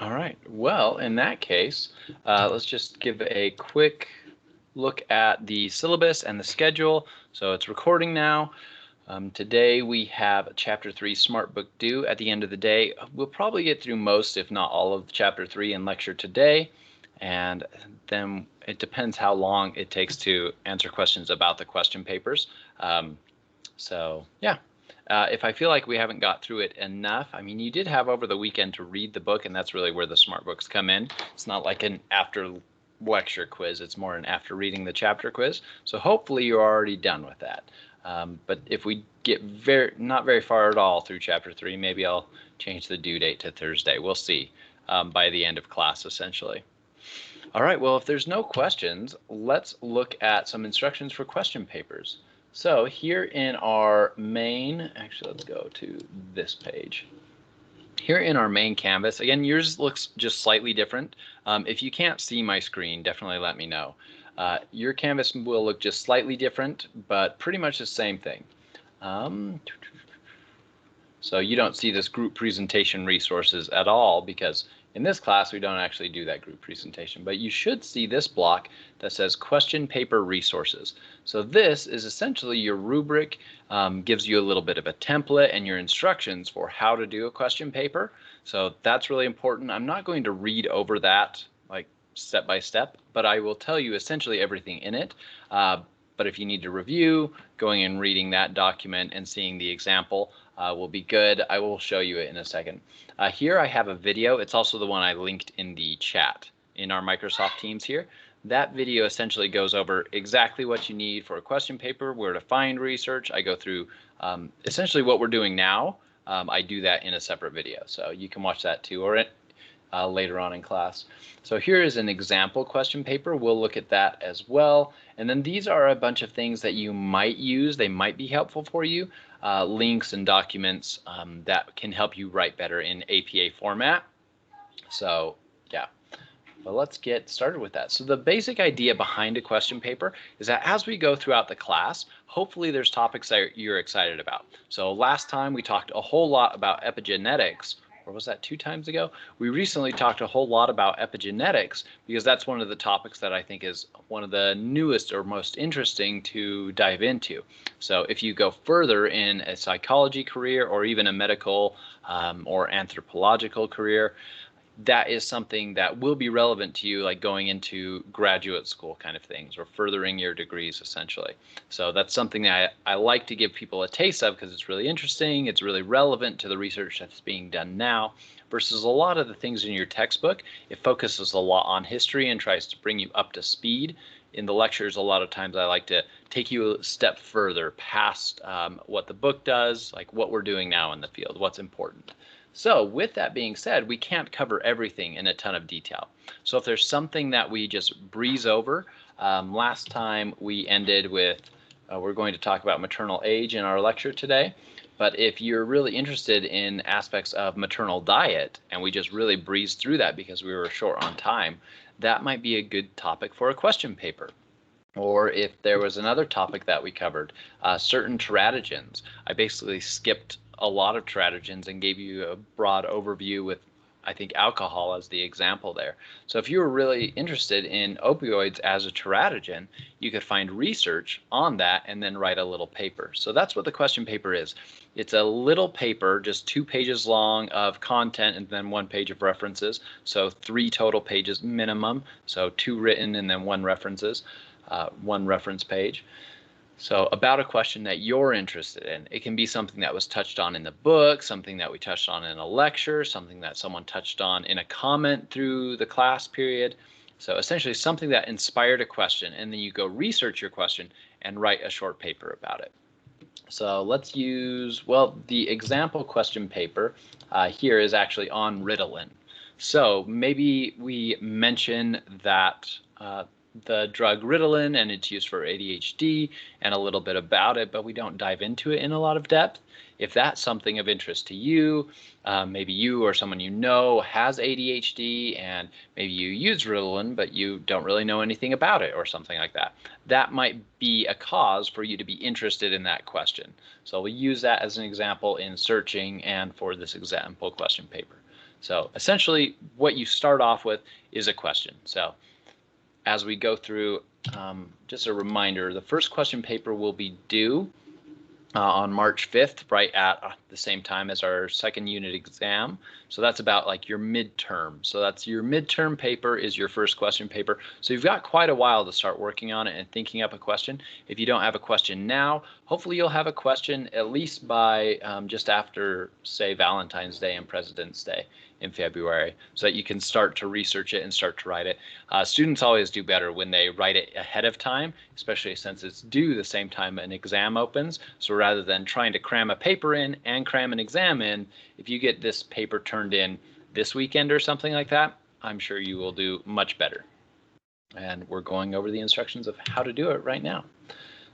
All right. Well, in that case, let's just give a quick look at the syllabus and the schedule. So it's recording now. Today we have Chapter 3 Smart Book due at the end of the day. We'll probably get through most, if not all, of Chapter 3 in lecture today. And then it depends how long it takes to answer questions about the question papers. Yeah. If I feel like we haven't got through it enough, I mean, you did have over the weekend to read the book, and that's really where the smart books come in. It's not like an after lecture quiz. It's more an after reading the chapter quiz. So hopefully you're already done with that. But if we get not very far at all through chapter 3, maybe I'll change the due date to Thursday. We'll see by the end of class, essentially. All right, well, if there's no questions, let's look at some instructions for question papers. So here in our main, actually, let's go to this page. Here in our main canvas, again, yours looks just slightly different. If you can't see my screen, definitely let me know. Your canvas will look just slightly different, but pretty much the same thing. So you don't see this group presentation resources at all because in this class we don't actually do that group presentation, but you should see this block that says question paper resources. So this is essentially your rubric, gives you a little bit of a template and your instructions for how to do a question paper. So that's really important. I'm not going to read over that like step by step, but I will tell you essentially everything in it. But if you need to review, going and reading that document and seeing the example will be good. I will show you it in a second. Here I have a video. It's also the one I linked in the chat in our Microsoft Teams here. That video essentially goes over exactly what you need for a question paper, where to find research. I go through essentially what we're doing now. I do that in a separate video, so you can watch that too, or later on in class. So here is an example question paper. We'll look at that as well. And then these are a bunch of things that you might use. They might be helpful for you. Links and documents that can help you write better in APA format. So yeah, but let's get started with that. So the basic idea behind a question paper is that as we go throughout the class, hopefully there's topics that you're excited about. So last time we talked a whole lot about epigenetics, or was that 2 times ago? We recently talked a whole lot about epigenetics because that's one of the topics that I think is one of the newest or most interesting to dive into. So if you go further in a psychology career or even a medical or anthropological career, that is something that will be relevant to you, like going into graduate school kind of things or furthering your degrees essentially. So that's something that I like to give people a taste of because it's really interesting, it's really relevant to the research that's being done now, versus a lot of the things in your textbook. It focuses a lot on history and tries to bring you up to speed. In the lectures, a lot of times I like to take you a step further past what the book does, like what we're doing now in the field, what's important. So with that being said, we can't cover everything in a ton of detail. So if there's something that we just breeze over, last time we ended with, we're going to talk about maternal age in our lecture today. But if you're really interested in aspects of maternal diet, and we just really breezed through that because we were short on time, that might be a good topic for a question paper. Or if there was another topic that we covered, certain teratogens. I basically skipped a lot of teratogens and gave you a broad overview with, I think, alcohol as the example there. So if you were really interested in opioids as a teratogen, you could find research on that and then write a little paper. So that's what the question paper is. It's a little paper, just 2 pages long of content and then 1 page of references. So 3 total pages minimum. So 2 written and then 1 references. 1 reference page. So about a question that you're interested in. It can be something that was touched on in the book, something that we touched on in a lecture, something that someone touched on in a comment through the class period. So essentially something that inspired a question, and then you go research your question and write a short paper about it. So let's use, well, the example question paper here is actually on Ritalin. So maybe we mention that the drug Ritalin and its use for ADHD and a little bit about it, but we don't dive into it in a lot of depth. If that's something of interest to you, maybe you or someone you know has ADHD and maybe you use Ritalin, but you don't really know anything about it or something like that, that might be a cause for you to be interested in that question. So we'll use that as an example in searching and for this example question paper. So essentially what you start off with is a question. So as we go through, just a reminder, the first question paper will be due on March 5th, right at the same time as our second unit exam. So that's about like your midterm. So that's your midterm paper is your first question paper. So you've got quite a while to start working on it and thinking up a question. If you don't have a question now, hopefully you'll have a question at least by just after, say, Valentine's Day and President's Day in February, so that you can start to research it and start to write it. Students always do better when they write it ahead of time, especially since it's due the same time an exam opens. So rather than trying to cram a paper in and cram an exam in, if you get this paper turned in this weekend or something like that, I'm sure you will do much better. And we're going over the instructions of how to do it right now.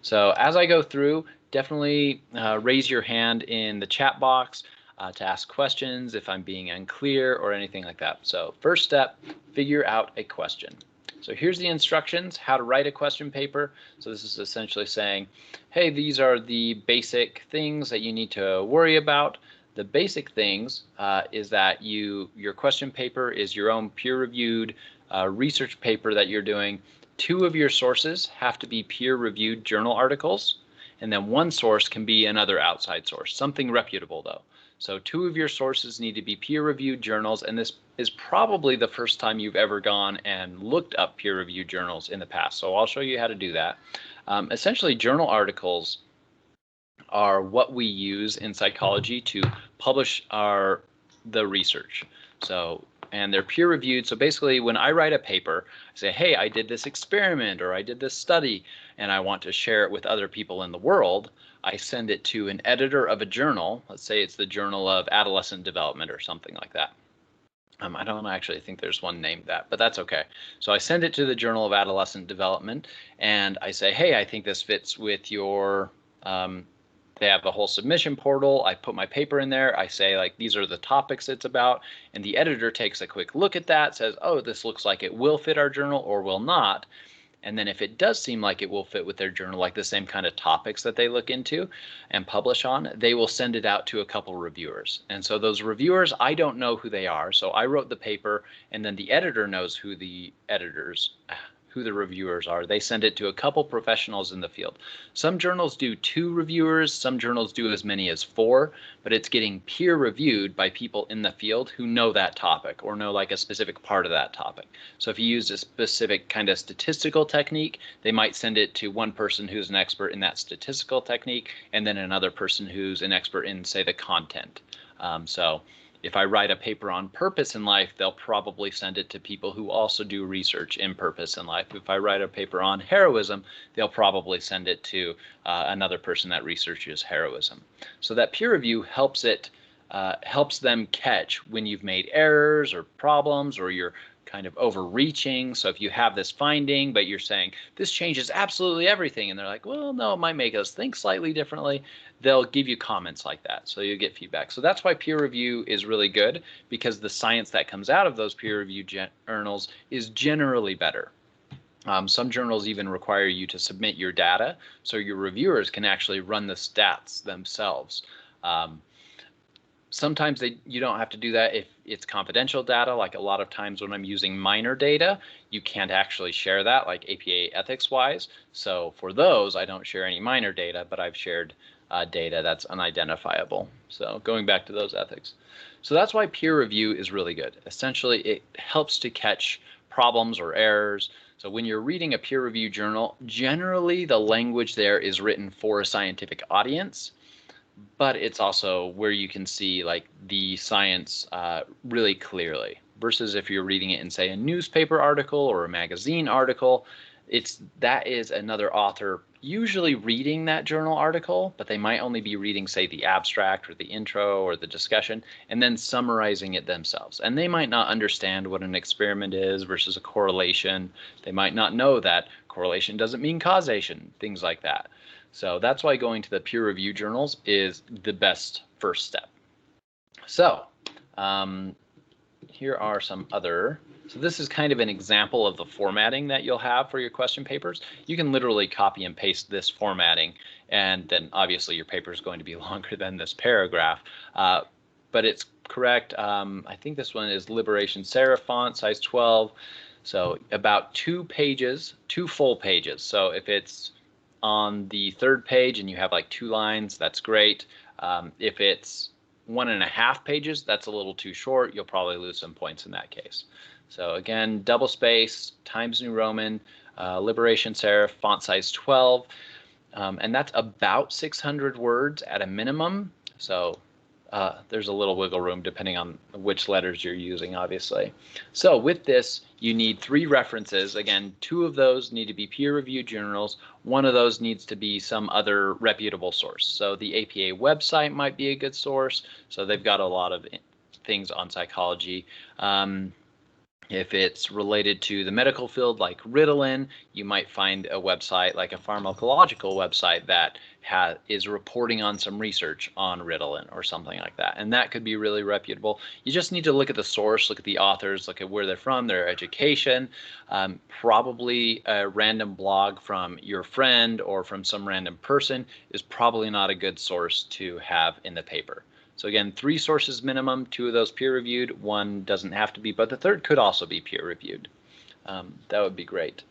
So as I go through, definitely raise your hand in the chat box to ask questions if I'm being unclear or anything like that. So first step, figure out a question. So here's the instructions, how to write a question paper. So this is essentially saying, hey, these are the basic things that you need to worry about. The basic things is that your question paper is your own peer-reviewed research paper that you're doing. 2 of your sources have to be peer-reviewed journal articles, and then 1 source can be another outside source, something reputable though. So 2 of your sources need to be peer-reviewed journals, and this is probably the first time you've ever gone and looked up peer-reviewed journals in the past. So I'll show you how to do that. Essentially, journal articles are what we use in psychology to publish the research. And they're peer-reviewed. So basically, when I write a paper, I say, hey, I did this experiment or I did this study, and I want to share it with other people in the world. I send it to an editor of a journal. Let's say it's the Journal of Adolescent Development or something like that. I don't actually think there's one named that, but that's okay. So I send it to the Journal of Adolescent Development, and I say, hey, I think this fits with your they have a whole submission portal. I put my paper in there. I say, like, these are the topics it's about. And the editor takes a quick look at that, says, oh, this looks like it will fit our journal or will not. And then if it does seem like it will fit with their journal, like the same kind of topics that they look into and publish on, they will send it out to a couple reviewers. And so those reviewers, I don't know who they are. So I wrote the paper, and then the editor knows who the reviewers are. They send it to a couple professionals in the field. Some journals do 2 reviewers, some journals do as many as 4, but it's getting peer reviewed by people in the field who know that topic or know like a specific part of that topic. So if you use a specific kind of statistical technique, they might send it to one person who's an expert in that statistical technique, and then another person who's an expert in, say, the content. So if I write a paper on purpose in life, they'll probably send it to people who also do research in purpose in life. If I write a paper on heroism, they'll probably send it to another person that researches heroism. So that peer review helps them catch when you've made errors or problems or you're kind of overreaching. So if you have this finding, but you're saying this changes absolutely everything, and they're like, well, no, it might make us think slightly differently, they'll give you comments like that. So you get feedback. So that's why peer review is really good, because the science that comes out of those peer review journals is generally better. Some journals even require you to submit your data, so your reviewers can actually run the stats themselves. Sometimes you don't have to do that if it's confidential data. Like a lot of times when I'm using minor data, you can't actually share that, like APA ethics wise. So for those, I don't share any minor data, but I've shared data that's unidentifiable. So going back to those ethics. So that's why peer review is really good. Essentially, it helps to catch problems or errors. So when you're reading a peer review journal, generally the language there is written for a scientific audience, but it's also where you can see like the science really clearly, versus if you're reading it in, say, a newspaper article or a magazine article. That is another author usually reading that journal article, but they might only be reading, say, the abstract or the intro or the discussion and then summarizing it themselves. And they might not understand what an experiment is versus a correlation. They might not know that correlation doesn't mean causation, things like that. So that's why going to the peer review journals is the best first step. So here are some other. So this is kind of an example of the formatting that you'll have for your question papers. You can literally copy and paste this formatting, and then obviously your paper is going to be longer than this paragraph, but it's correct. I think this one is Liberation Serif font, size 12. So about 2 pages, 2 full pages. So if it's on the 3rd page and you have like 2 lines, that's great. If it's 1.5 pages, that's a little too short. You'll probably lose some points in that case. So again, double space, Times New Roman, Liberation Serif, font size 12. And that's about 600 words at a minimum. So there's a little wiggle room depending on which letters you're using, obviously. So with this, you need 3 references. Again, 2 of those need to be peer-reviewed journals. 1 of those needs to be some other reputable source. So the APA website might be a good source. So they've got a lot of things on psychology. If it's related to the medical field like Ritalin, you might find a website like a pharmacological website that is reporting on some research on Ritalin or something like that. And that could be really reputable. You just need to look at the source, look at the authors, look at where they're from, their education, probably a random blog from your friend or from some random person is probably not a good source to have in the paper. So again, 3 sources minimum, 2 of those peer-reviewed, 1 doesn't have to be, but the 3rd could also be peer-reviewed. That would be great.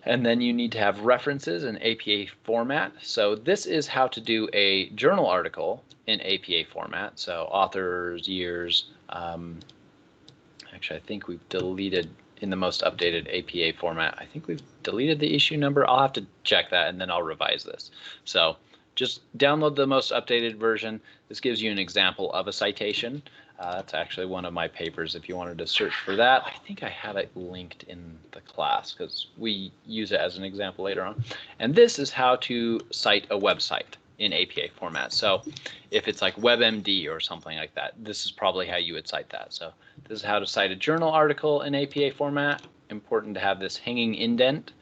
And then you need to have references in APA format. So this is how to do a journal article in APA format. So authors, years. Actually, I think we've deleted in the most updated APA format. I think we've deleted the issue number. I'll have to check that and then I'll revise this. So just download the most updated version. This gives you an example of a citation. That's actually one of my papers if you wanted to search for that. I think I have it linked in the class because we use it as an example later on. And this is how to cite a website in APA format. So if it's like WebMD or something like that, this is probably how you would cite that. So this is how to cite a journal article in APA format. Important to have this hanging indent.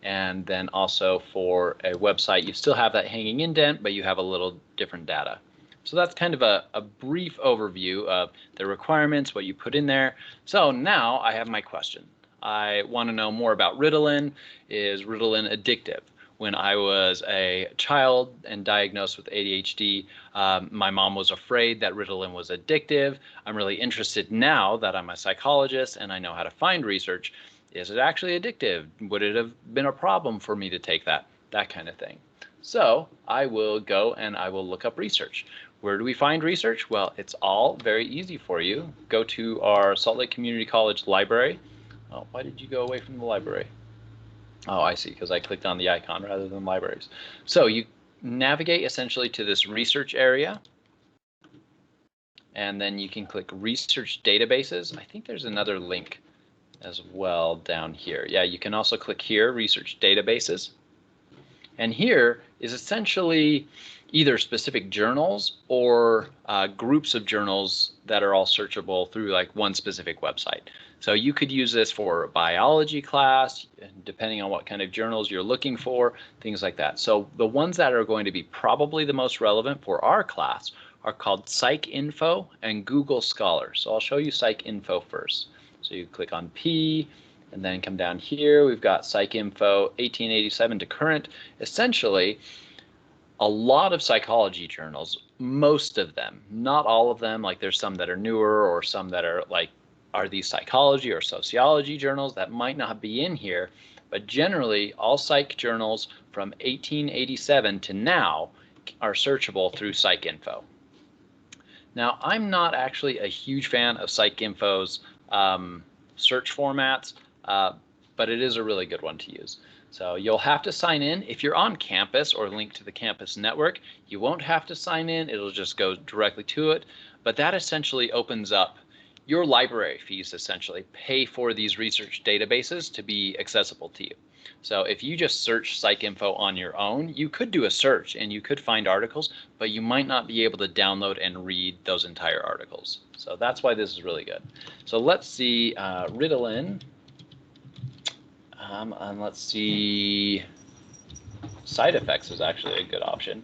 And then also for a website, you still have that hanging indent, but you have a little different data. So that's kind of a brief overview of the requirements, what you put in there. So now I have my question. I want to know more about Ritalin. Is Ritalin addictive? When I was a child and diagnosed with ADHD, my mom was afraid that Ritalin was addictive. I'm really interested now that I'm a psychologist and I know how to find research. Is it actually addictive? Would it have been a problem for me to take that? That kind of thing. So I will go and I will look up research. Where do we find research? Well, it's all very easy for you. Go to our Salt Lake Community College library. Oh, why did you go away from the library? Oh, I see, because I clicked on the icon rather than libraries. So you navigate essentially to this research area. And then you can click research databases. I think there's another link as well down here. Yeah, you can also click here, research databases. And here is essentially either specific journals or groups of journals that are all searchable through like one specific website. So you could use this for a biology class, depending on what kind of journals you're looking for, things like that. So the ones that are going to be probably the most relevant for our class are called PsycInfo and Google Scholar. So I'll show you PsycInfo first. So you click on P and then come down here. We've got PsycInfo 1887 to current. Essentially, a lot of psychology journals, most of them, not all of them, like there's some that are newer or some that are like, are these psychology or sociology journals that might not be in here, but generally all psych journals from 1887 to now are searchable through PsycInfo. Now, I'm not actually a huge fan of PsycInfo's search formats, but it is a really good one to use. So you'll have to sign in. If you're on campus or linked to the campus network, you won't have to sign in. It'll just go directly to it. But that essentially opens up your library fees, essentially pay for these research databases to be accessible to you. So if you just search PsycInfo on your own, you could do a search and you could find articles, but you might not be able to download and read those entire articles. So that's why this is really good. So let's see, Ritalin. And let's see, side effects is actually a good option.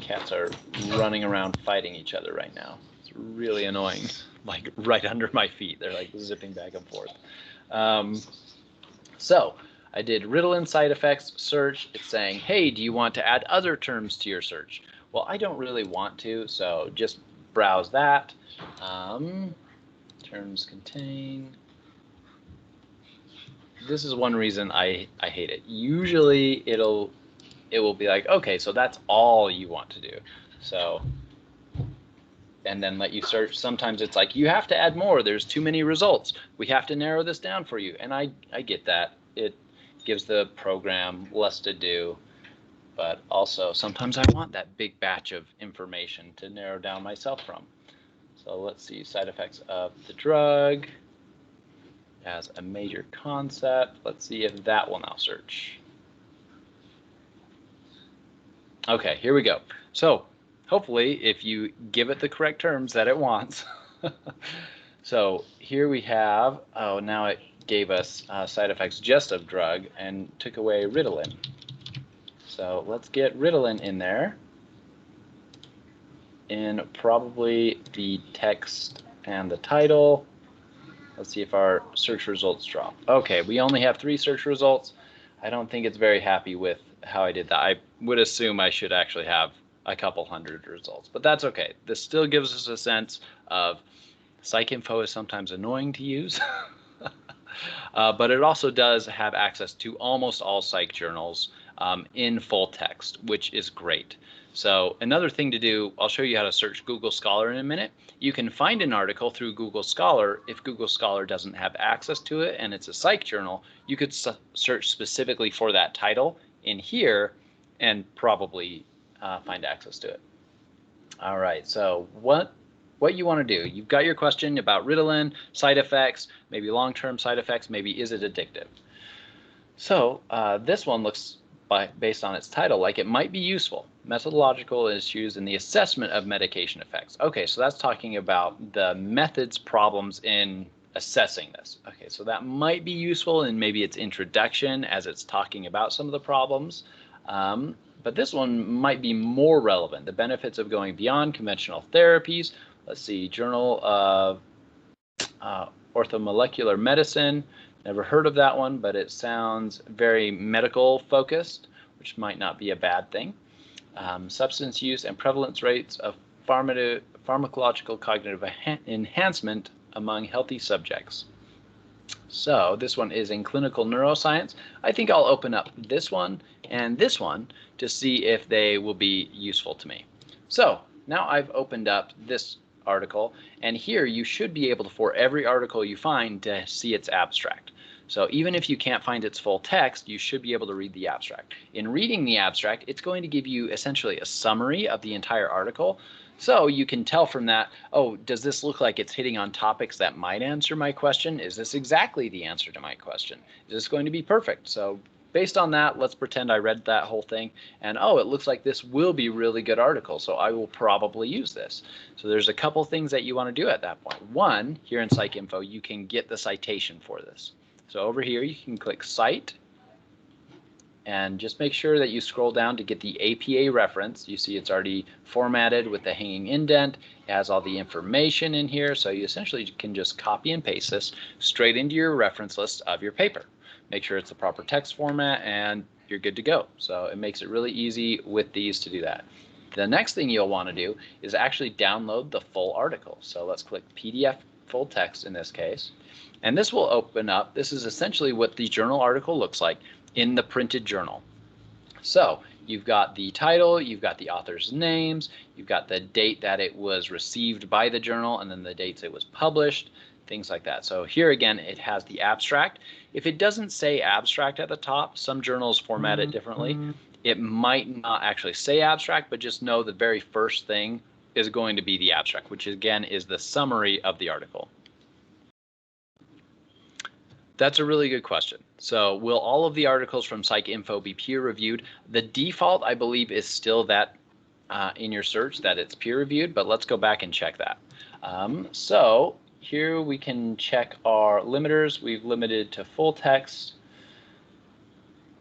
Cats are running around fighting each other right now. It's really annoying, like right under my feet. They're like zipping back and forth. So I did Ritalin side effects search. It's saying, hey, do you want to add other terms to your search? Well, I don't really want to, so just browse that. Terms contain. This is one reason I hate it. Usually it will be like, okay, so that's all you want to do. So, and then let you search. Sometimes it's like, you have to add more. There's too many results. We have to narrow this down for you. And I get that. It gives the program less to do. But also, sometimes I want that big batch of information to narrow down myself from. So let's see, side effects of the drug as a major concept. Let's see if that will now search. Okay, here we go. So hopefully, if you give it the correct terms that it wants. So here we have, oh, now it gave us side effects just of drug and took away Ritalin. So let's get Ritalin in there in probably the text and the title. Let's see if our search results drop. Okay, we only have 3 search results. I don't think it's very happy with how I did that. I would assume I should actually have a couple hundred results, but that's okay. This still gives us a sense of PsycInfo is sometimes annoying to use, but it also does have access to almost all psych journals in full text, which is great. So another thing to do, I'll show you how to search Google Scholar in a minute. You can find an article through Google Scholar. If Google Scholar doesn't have access to it and it's a psych journal, you could search specifically for that title in here and probably find access to it. All right, so what you want to do, you've got your question about Ritalin, side effects, maybe long-term side effects, maybe is it addictive? So this one looks, based on its title, like it might be useful. Methodological issues in the assessment of medication effects. Okay, so that's talking about the methods problems in assessing this. Okay, so that might be useful in maybe its introduction as it's talking about some of the problems. But this one might be more relevant. The benefits of going beyond conventional therapies. Let's see, Journal of Orthomolecular Medicine. Never heard of that one, but it sounds very medical focused, which might not be a bad thing. Substance use and prevalence rates of pharmacological cognitive enhancement among healthy subjects. So this one is in clinical neuroscience. I think I'll open up this one and this one to see if they will be useful to me. So now I've opened up this article, and here you should be able to, for every article you find, to see its abstract. So even if you can't find its full text, you should be able to read the abstract. In reading the abstract, it's going to give you essentially a summary of the entire article. So you can tell from that, oh, does this look like it's hitting on topics that might answer my question? Is this exactly the answer to my question? Is this going to be perfect? So based on that, let's pretend I read that whole thing, and oh, it looks like this will be a really good article, so I will probably use this. So there's a couple things that you want to do at that point. One, here in PsycInfo, you can get the citation for this. So over here, you can click Cite, and just make sure that you scroll down to get the APA reference. You see it's already formatted with the hanging indent. It has all the information in here, so you essentially can just copy and paste this straight into your reference list of your paper. Make sure it's the proper text format, and you're good to go. So it makes it really easy with these to do that. The next thing you'll want to do is actually download the full article. So let's click PDF full text in this case. And this will open up, this is essentially what the journal article looks like in the printed journal. So you've got the title, you've got the author's names, you've got the date that it was received by the journal, and then the dates it was published, things like that. So here again, it has the abstract. If it doesn't say abstract at the top, some journals format it differently. It might not actually say abstract, but just know the very first thing is going to be the abstract, which again is the summary of the article. That's a really good question. So will all of the articles from PsycInfo be peer reviewed? The default, I believe, is still that in your search that it's peer reviewed, but let's go back and check that. So here we can check our limiters. We've limited to full text.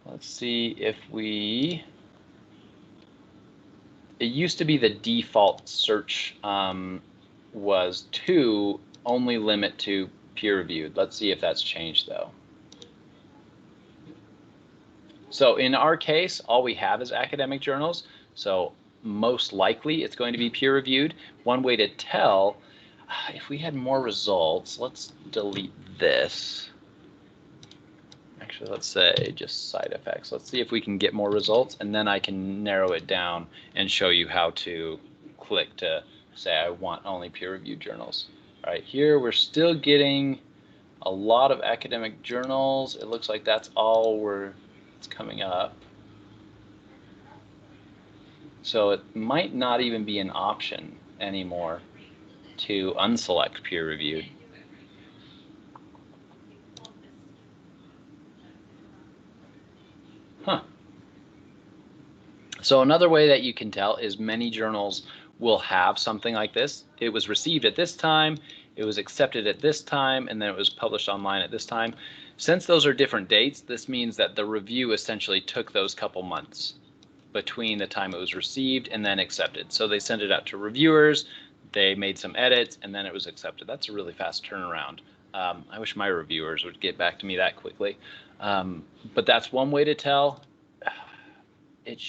Let's see if we, it used to be the default search was to only limit to peer reviewed. Let's see if that's changed though. So in our case, all we have is academic journals. So most likely it's going to be peer reviewed. One way to tell, if we had more results, let's delete this. Actually, let's say just side effects. Let's see if we can get more results, and then I can narrow it down and show you how to click to say I want only peer-reviewed journals. All right, here we're still getting a lot of academic journals. It looks like that's all it's coming up. So it might not even be an option anymore to unselect peer-reviewed. Huh. So another way that you can tell is many journals will have something like this. It was received at this time, it was accepted at this time, and then it was published online at this time. Since those are different dates, this means that the review essentially took those couple months between the time it was received and then accepted. So they sent it out to reviewers, they made some edits, and then it was accepted. That's a really fast turnaround. I wish my reviewers would get back to me that quickly. But that's one way to tell. It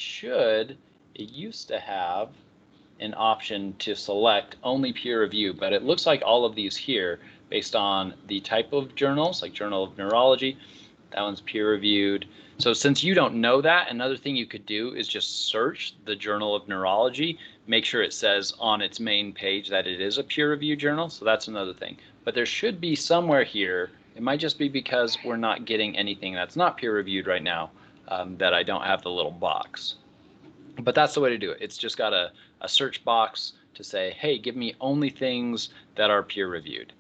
used to have an option to select only peer review, but it looks like all of these here, based on the type of journals, like Journal of Neurology, that one's peer reviewed. So since you don't know that, another thing you could do is just search the Journal of Neurology, make sure it says on its main page that it is a peer reviewed journal. So that's another thing. But there should be somewhere here, it might just be because we're not getting anything that's not peer reviewed right now, that I don't have the little box. But that's the way to do it. It's just got a search box to say, hey, give me only things that are peer reviewed.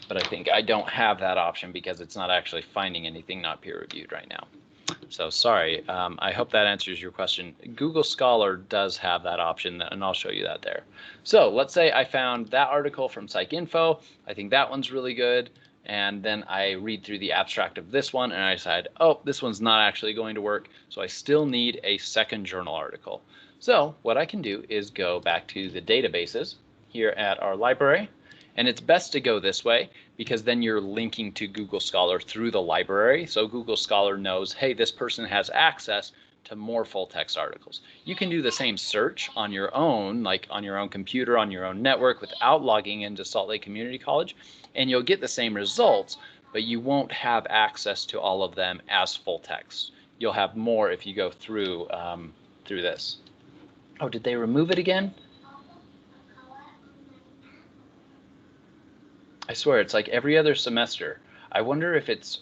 But I think I don't have that option because it's not actually finding anything not peer reviewed right now. So sorry, I hope that answers your question. Google Scholar does have that option, and I'll show you that there. So let's say I found that article from PsycInfo. I think that one's really good. And then I read through the abstract of this one, and I decide, oh, this one's not actually going to work. So I still need a second journal article. So what I can do is go back to the databases here at our library. And it's best to go this way because then you're linking to Google Scholar through the library. So Google Scholar knows, hey, this person has access to more full text articles. You can do the same search on your own, like on your own computer, on your own network without logging into Salt Lake Community College, and you'll get the same results, but you won't have access to all of them as full text. You'll have more if you go through this. Oh, did they remove it again? I swear, it's like every other semester. I wonder if it's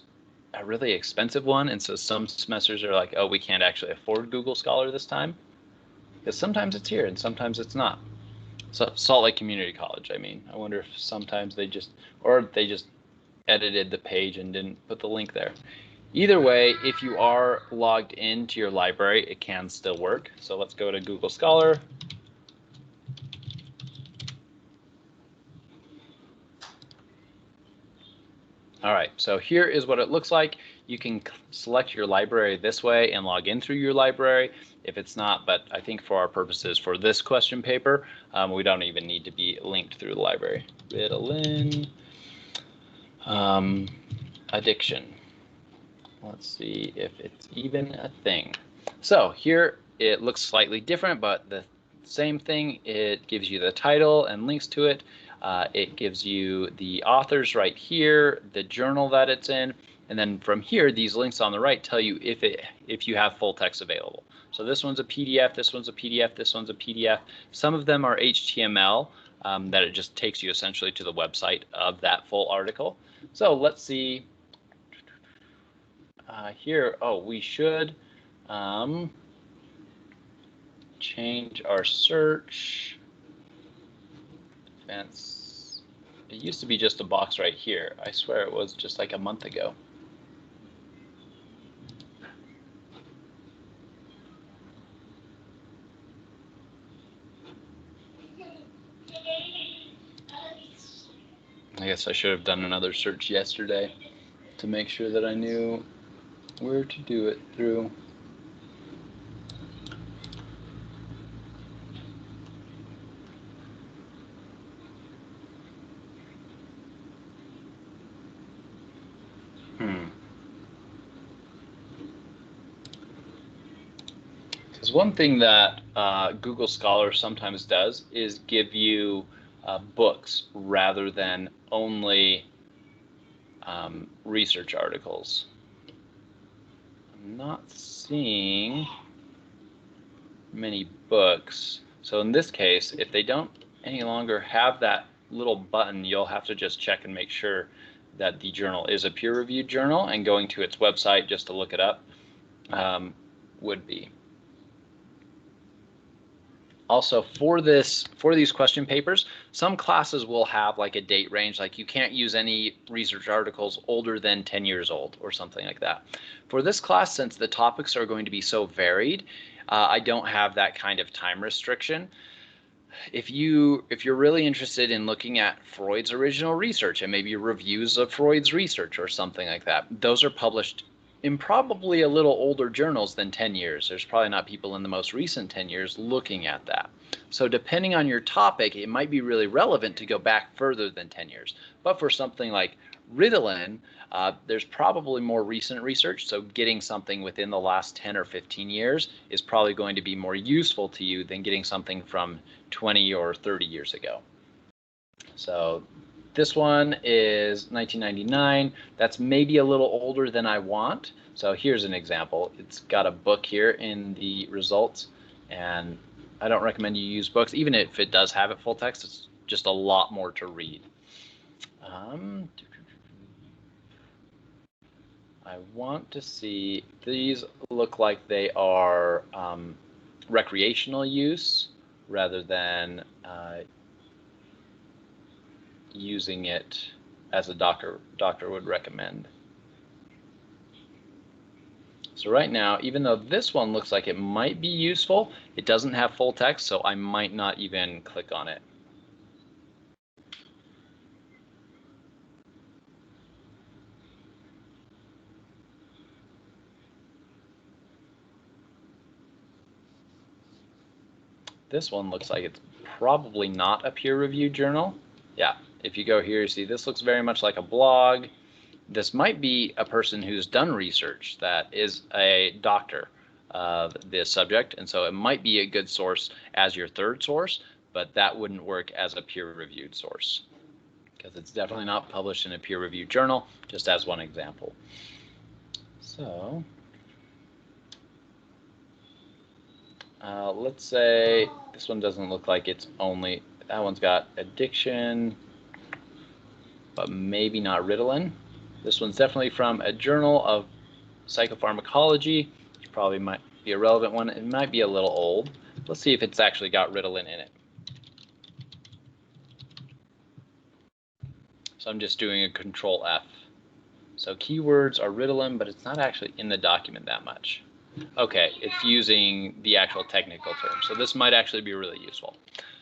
a really expensive one, and so some semesters are like, oh, we can't actually afford Google Scholar this time. Because sometimes it's here and sometimes it's not. So Salt Lake Community College, I mean. I wonder if sometimes they just edited the page and didn't put the link there. Either way, if you are logged into your library, it can still work. So let's go to Google Scholar. All right, so here is what it looks like. You can select your library this way and log in through your library if it's not, but I think for our purposes for this question paper, we don't even need to be linked through the library. Ritalin, addiction. Let's see if it's even a thing. So here it looks slightly different, but the same thing. It gives you the title and links to it. It gives you the authors right here, the journal that it's in, and then from here, these links on the right tell you if you have full text available. So this one's a PDF, this one's a PDF, this one's a PDF. Some of them are HTML, that it just takes you essentially to the website of that full article. So let's see here. Oh, we should change our search. Advanced. It used to be just a box right here. I swear it was just like a month ago. I guess I should have done another search yesterday to make sure that I knew where to do it through. Because one thing that Google Scholar sometimes does is give you books rather than only research articles. I'm not seeing many books. So in this case, if they don't any longer have that little button, you'll have to just check and make sure that the journal is a peer-reviewed journal, and going to its website just to look it up would be. Also, for these question papers, some classes will have like a date range, like you can't use any research articles older than 10 years old or something like that. For this class, since the topics are going to be so varied, I don't have that kind of time restriction. If you're really interested in looking at Freud's original research and maybe reviews of Freud's research or something like that, those are published in probably a little older journals than 10 years. There's probably not people in the most recent 10 years looking at that. So depending on your topic, it might be really relevant to go back further than 10 years. But for something like Ritalin, there's probably more recent research, so getting something within the last 10 or 15 years is probably going to be more useful to you than getting something from 20 or 30 years ago. So this one is 1999. That's maybe a little older than I want. So here's an example. It's got a book here in the results, and I don't recommend you use books. Even if it does have it full text, it's just a lot more to read. I want to see, these look like they are recreational use rather than using it as a doctor would recommend. So right now, even though this one looks like it might be useful, it doesn't have full text, so I might not even click on it. This one looks like it's probably not a peer-reviewed journal. Yeah, if you go here, you see this looks very much like a blog. This might be a person who's done research that is a doctor of this subject, and so it might be a good source as your third source, but that wouldn't work as a peer-reviewed source because it's definitely not published in a peer-reviewed journal, just as one example. So let's say this one doesn't look like it's only, that one's got addiction, but maybe not Ritalin. This one's definitely from a journal of psychopharmacology, which probably might be a relevant one. It might be a little old. Let's see if it's actually got Ritalin in it. So I'm just doing a Control F. So keywords are Ritalin, but it's not actually in the document that much. Okay, it's using the actual technical term. So this might actually be really useful.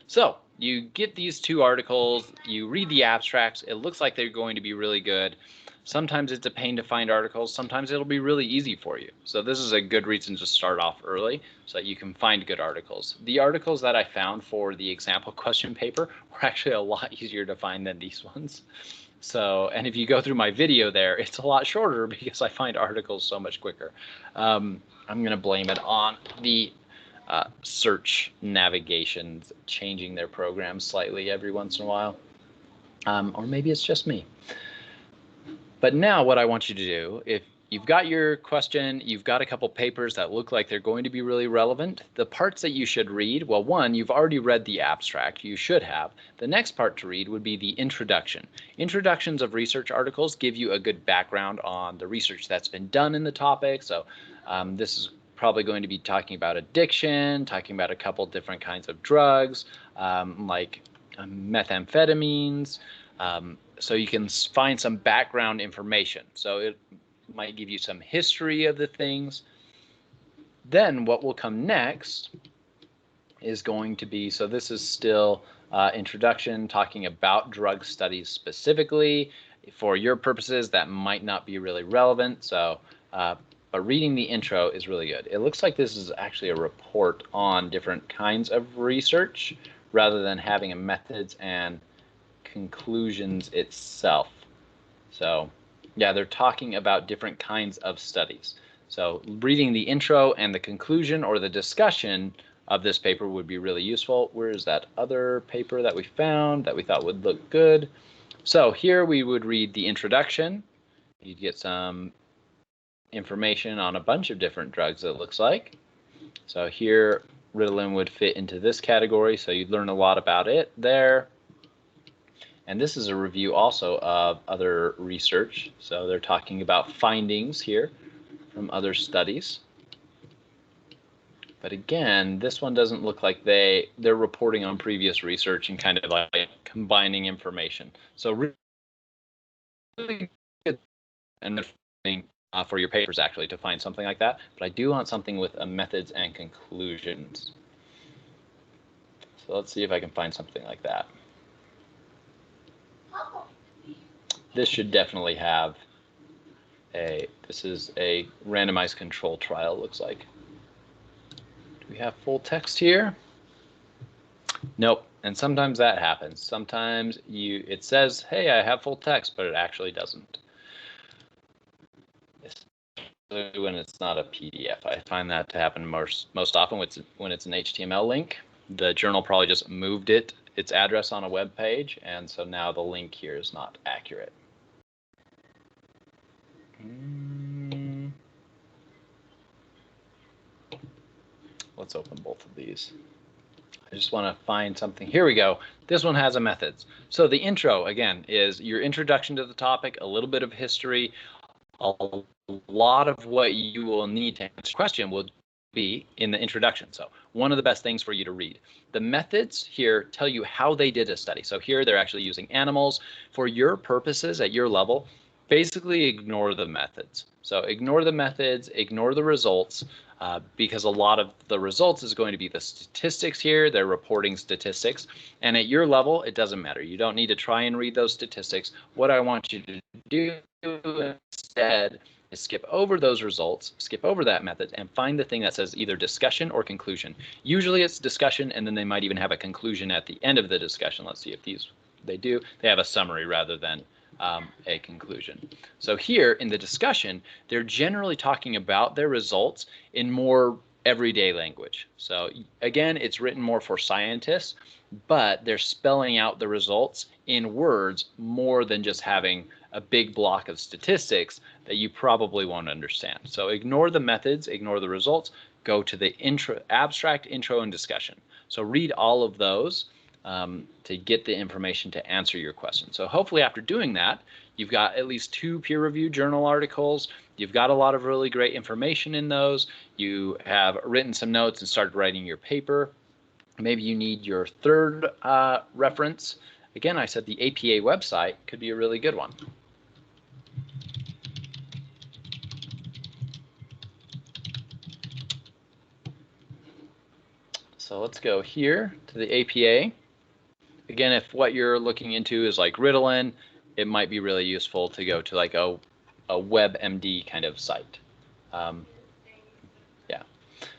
So you get these two articles, you read the abstracts, it looks like they're going to be really good. Sometimes it's a pain to find articles, sometimes it'll be really easy for you. So this is a good reason to start off early so that you can find good articles. The articles that I found for the example question paper were actually a lot easier to find than these ones. So, and if you go through my video there, it's a lot shorter because I find articles so much quicker. I'm going to blame it on the search navigations changing their programs slightly every once in a while. Or maybe it's just me. But now what I want you to do, if you've got your question, you've got a couple papers that look like they're going to be really relevant, the parts that you should read, well, one, you've already read the abstract, you should have. The next part to read would be the introduction. Introductions of research articles give you a good background on the research that's been done in the topic. So this is probably going to be talking about addiction, talking about a couple different kinds of drugs, like methamphetamines, so you can find some background information. So it might give you some history of the things. Then what will come next is going to be, so this is still introduction, talking about drug studies specifically. For your purposes, that might not be really relevant. So, but reading the intro is really good. It looks like this is actually a report on different kinds of research rather than having a methods and conclusions itself. So yeah, they're talking about different kinds of studies. So reading the intro and the conclusion or the discussion of this paper would be really useful. Where is that other paper that we found that we thought would look good? So here we would read the introduction. You'd get some information on a bunch of different drugs, it looks like. So here Ritalin would fit into this category, so you'd learn a lot about it there. And this is a review also of other research. So they're talking about findings here from other studies. But again, this one doesn't look like they're reporting on previous research and kind of like combining information. So really good and for your papers actually to find something like that. But I do want something with a methods and conclusions. So let's see if I can find something like that. This should definitely have this is a randomized control trial, looks like. Do we have full text here? Nope. And sometimes that happens. Sometimes it says, hey, I have full text, but it actually doesn't. Especially when it's not a PDF. I find that to happen most often when it's an HTML link. The journal probably just moved its address on a web page, and so now the link here is not accurate. Let's open both of these. I just want to find something. Here we go. This one has a methods. So the intro, again, is your introduction to the topic, a little bit of history. A lot of what you will need to answer the question will be in the introduction. So one of the best things for you to read. The methods here tell you how they did a study. So here they're actually using animals. For your purposes at your level, basically ignore the methods. So ignore the methods, ignore the results, because a lot of the results is going to be the statistics here. They're reporting statistics. And at your level, it doesn't matter. You don't need to try and read those statistics. What I want you to do instead is skip over those results, skip over that method, and find the thing that says either discussion or conclusion. Usually it's discussion, and then they might even have a conclusion at the end of the discussion. Let's see if they do. They have a summary rather than a conclusion. So here in the discussion, they're generally talking about their results in more everyday language. So again, it's written more for scientists, but they're spelling out the results in words more than just having a big block of statistics that you probably won't understand. So ignore the methods, ignore the results, go to the abstract, intro, and discussion. So read all of those to get the information to answer your question. So hopefully after doing that, you've got at least 2 peer-reviewed journal articles. You've got a lot of really great information in those. You have written some notes and started writing your paper. Maybe you need your 3rd reference. Again, I said the APA website could be a really good one. So let's go here to the APA. Again, if what you're looking into is like Ritalin, it might be really useful to go to like a WebMD kind of site. Yeah.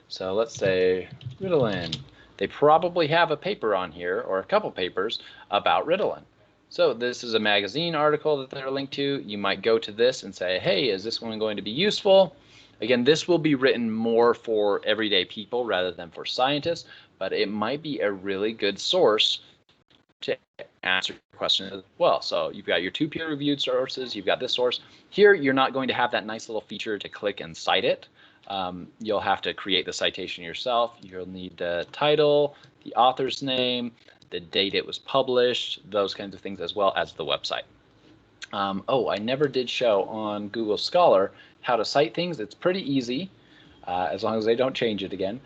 So let's say Ritalin. They probably have a paper on here or a couple papers about Ritalin. So this is a magazine article that they're linked to. You might go to this and say, hey, is this one going to be useful? Again, this will be written more for everyday people rather than for scientists, but it might be a really good source to answer your question as well. So you've got your 2 peer-reviewed sources, you've got this source. Here, you're not going to have that nice little feature to click and cite it. You'll have to create the citation yourself. You'll need the title, the author's name, the date it was published, those kinds of things, as well as the website. Oh, I never did show on Google Scholar how to cite things. It's pretty easy, as long as they don't change it again.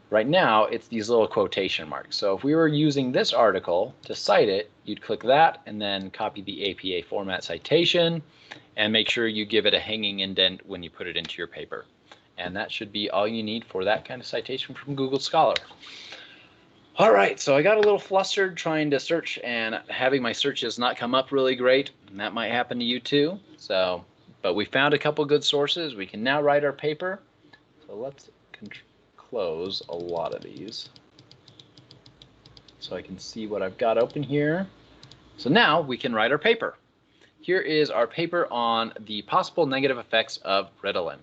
Right now, it's these little quotation marks. So if we were using this article to cite it, you'd click that and then copy the APA format citation and make sure you give it a hanging indent when you put it into your paper. And that should be all you need for that kind of citation from Google Scholar. All right, so I got a little flustered trying to search and having my searches not come up really great, and that might happen to you too. So, but we found a couple good sources. We can now write our paper. So let's close a lot of these so I can see what I've got open here. So now we can write our paper. Here is our paper on the possible negative effects of Ritalin.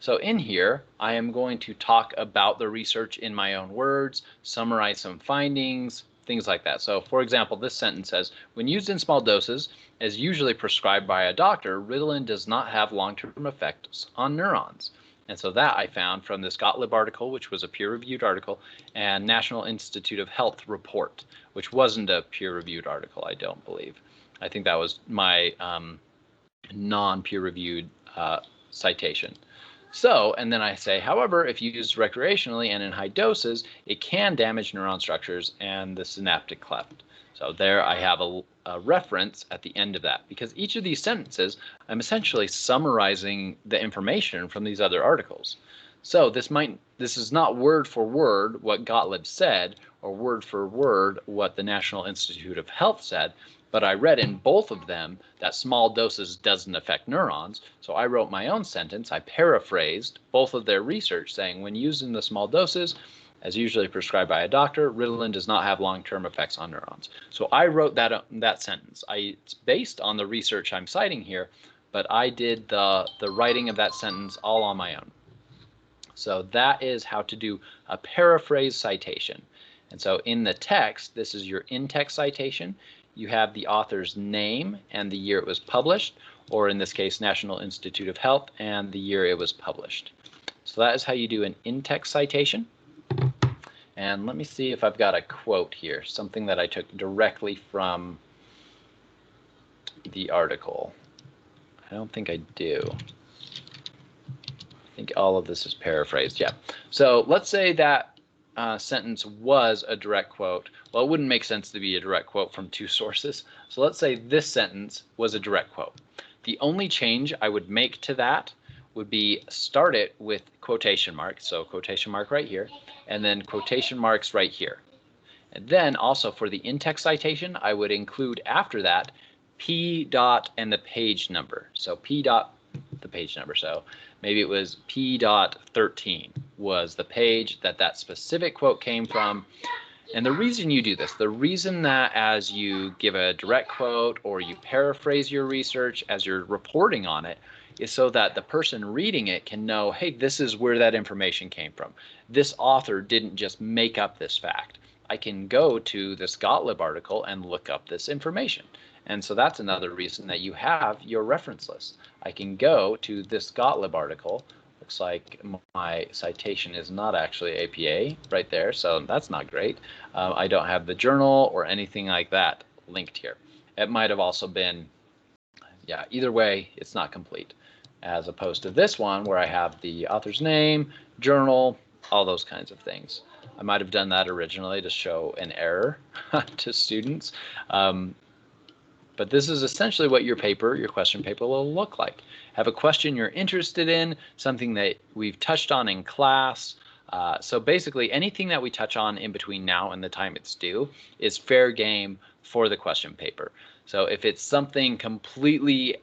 So in here, I am going to talk about the research in my own words, summarize some findings, things like that. So for example, this sentence says, when used in small doses, as usually prescribed by a doctor, Ritalin does not have long-term effects on neurons. And so that I found from this Gottlieb article, which was a peer-reviewed article, and National Institute of Health report, which wasn't a peer-reviewed article, I don't believe. I think that was my non-peer-reviewed citation. So, and then I say, however, if used recreationally and in high doses, it can damage neuron structures and the synaptic cleft. So there I have a reference at the end of that, because each of these sentences, I'm essentially summarizing the information from these other articles. So this is not word for word what Gottlieb said or word for word what the National Institute of Health said, but I read in both of them that small doses doesn't affect neurons. So I wrote my own sentence. I paraphrased both of their research saying when used in the small doses, as usually prescribed by a doctor, Ritalin does not have long-term effects on neurons. So I wrote that sentence. It's based on the research I'm citing here, but I did the writing of that sentence all on my own. So that is how to do a paraphrase citation. And so in the text, this is your in-text citation. You have the author's name and the year it was published, or in this case, National Institute of Health, and the year it was published. So that is how you do an in-text citation. And let me see if I've got a quote here, something that I took directly from the article. I don't think I do. I think all of this is paraphrased, yeah. So let's say that sentence was a direct quote. Well, it wouldn't make sense to be a direct quote from two sources. So let's say this sentence was a direct quote. The only change I would make to that would be start it with quotation marks. So quotation mark right here, and then quotation marks right here. And then also for the in-text citation, I would include after that P dot and the page number. So P dot the page number. So maybe it was P dot 13 was the page that specific quote came from. And the reason you do this, the reason that as you give a direct quote or you paraphrase your research as you're reporting on it, is so that the person reading it can know, hey, this is where that information came from. This author didn't just make up this fact. I can go to this Gottlieb article and look up this information. And so that's another reason that you have your reference list. I can go to this Gottlieb article. Looks like my citation is not actually APA right there, so that's not great. I don't have the journal or anything like that linked here. It might have also been, yeah, either way, it's not complete, as opposed to this one where I have the author's name, journal, all those kinds of things. I might have done that originally to show an error to students. But this is essentially what your question paper will look like. Have a question you're interested in, something that we've touched on in class. So basically anything that we touch on in between now and the time it's due is fair game for the question paper. So if it's something completely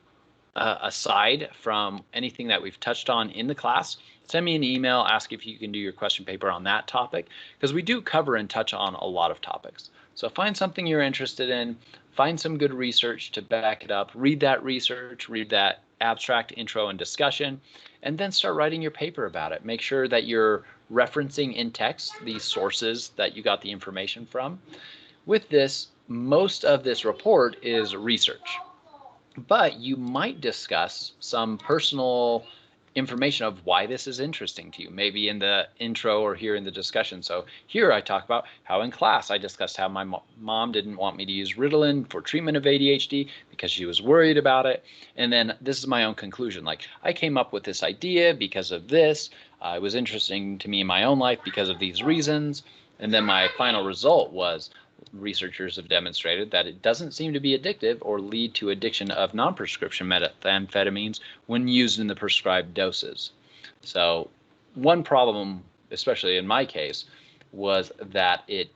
aside from anything that we've touched on in the class, send me an email, ask if you can do your question paper on that topic, because we do cover and touch on a lot of topics. So find something you're interested in, find some good research to back it up, read that research, read that abstract intro and discussion, and then start writing your paper about it. Make sure that you're referencing in text these sources that you got the information from. With this, most of this report is research, but you might discuss some personal information of why this is interesting to you, maybe in the intro or here in the discussion. So here I talk about how in class I discussed how my mom didn't want me to use Ritalin for treatment of ADHD because she was worried about it. And then this is my own conclusion. Like, I came up with this idea because of this. It was interesting to me in my own life because of these reasons. And then my final result was, researchers have demonstrated that it doesn't seem to be addictive or lead to addiction of non-prescription methamphetamines when used in the prescribed doses. So one problem, especially in my case, was that it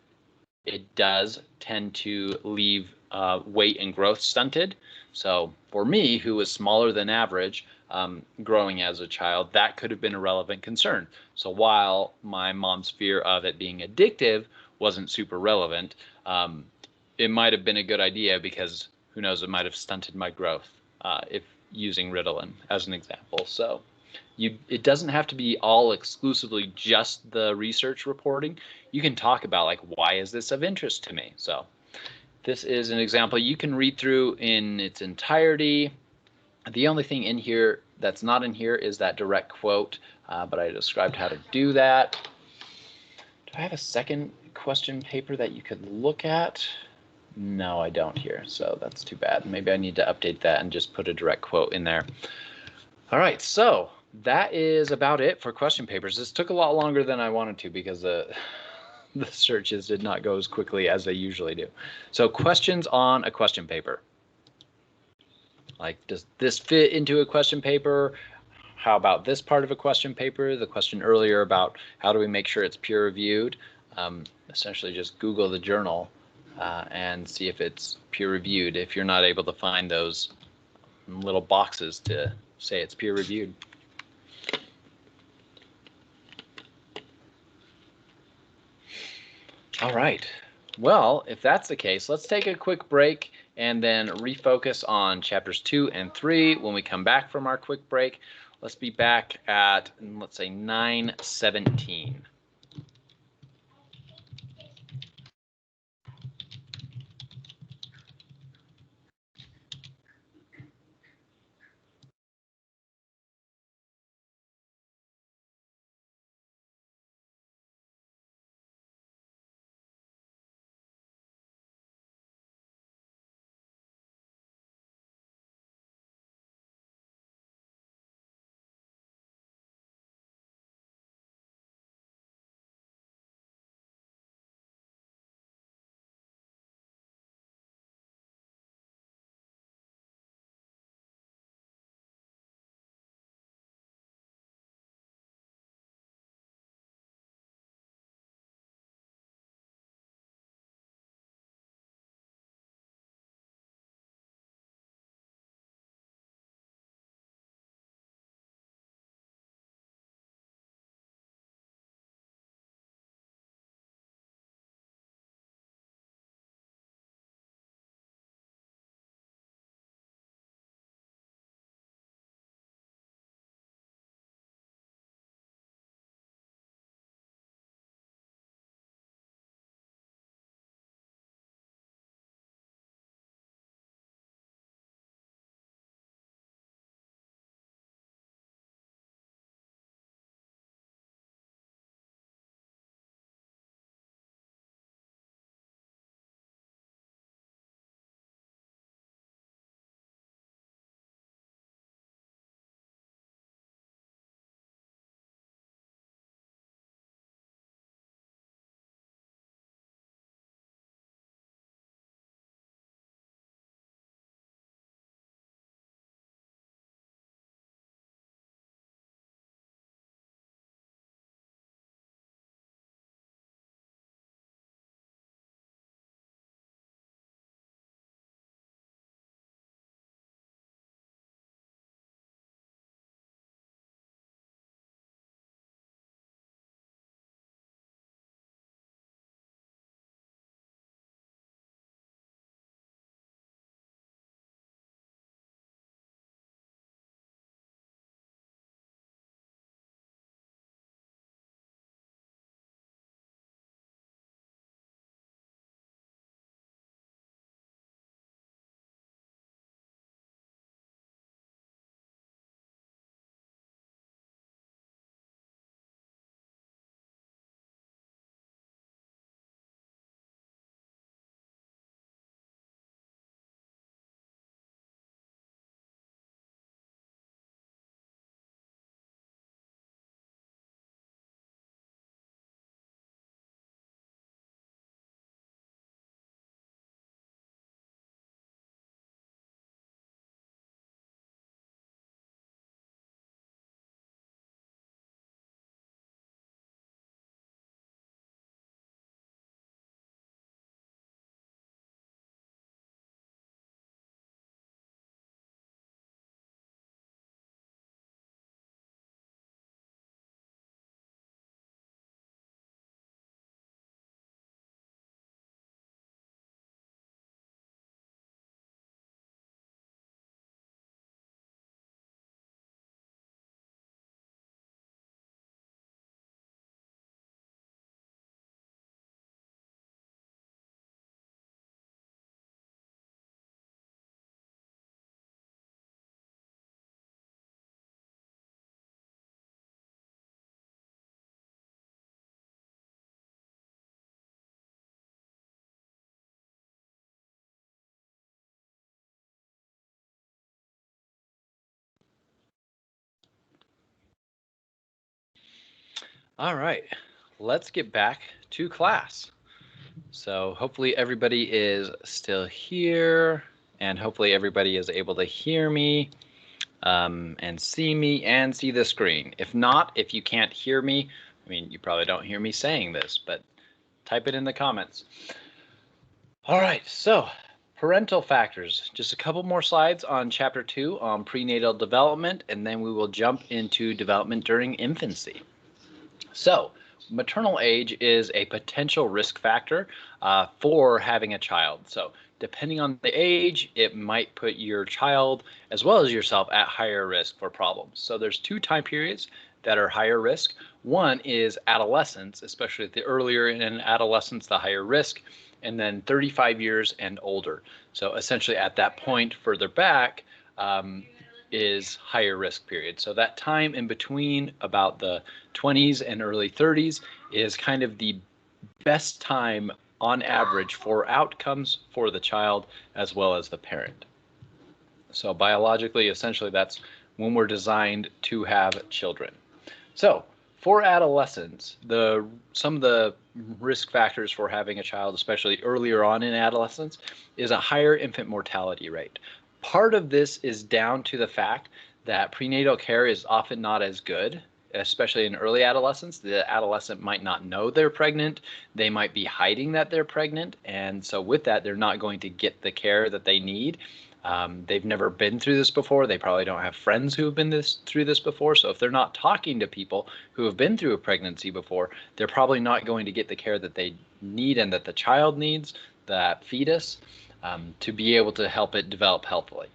does tend to leave weight and growth stunted. So for me, who was smaller than average, growing as a child, that could have been a relevant concern. So while my mom's fear of it being addictive wasn't super relevant, it might have been a good idea because who knows, it might have stunted my growth if using Ritalin as an example. So It doesn't have to be all exclusively just the research reporting. You can talk about like, why is this of interest to me? So this is an example you can read through in its entirety. The only thing in here that's not in here is that direct quote, but I described how to do that. Do I have a second question paper that you could look at? No, I don't here, so that's too bad. Maybe I need to update that and just put a direct quote in there. All right, so that is about it for question papers. This took a lot longer than I wanted to because the searches did not go as quickly as they usually do. So questions on a question paper. Like, does this fit into a question paper? How about this part of a question paper? The question earlier about how do we make sure it's peer reviewed? Essentially just Google the journal and see if it's peer reviewed if you're not able to find those little boxes to say it's peer reviewed. All right. Well, if that's the case, let's take a quick break and then refocus on chapters 2 and 3 when we come back from our quick break. Let's be back at, let's say, 9:17. All right, let's get back to class. So hopefully everybody is still here, and hopefully everybody is able to hear me and see me and see the screen. If not, if you can't hear me, I mean, you probably don't hear me saying this, but type it in the comments. All right, so parental factors. Just a couple more slides on chapter 2 on prenatal development, and then we will jump into development during infancy. So, maternal age is a potential risk factor for having a child. So, depending on the age, it might put your child as well as yourself at higher risk for problems. So, there's two time periods that are higher risk. One is adolescence, especially the earlier in adolescence, the higher risk, and then 35 years and older. So, essentially, at that point further back, is higher risk period. So that time in between about the 20s and early 30s is kind of the best time on average for outcomes for the child as well as the parent. So biologically, essentially, that's when we're designed to have children. So for adolescents, some of the risk factors for having a child, especially earlier on in adolescence, is a higher infant mortality rate. Part of this is down to the fact that prenatal care is often not as good, especially in early adolescence. The adolescent might not know they're pregnant. They might be hiding that they're pregnant. And so with that, they're not going to get the care that they need. They've never been through this before. They probably don't have friends who have been through this before. So if they're not talking to people who have been through a pregnancy before, they're probably not going to get the care that they need and that the child needs, that fetus, to be able to help it develop healthily.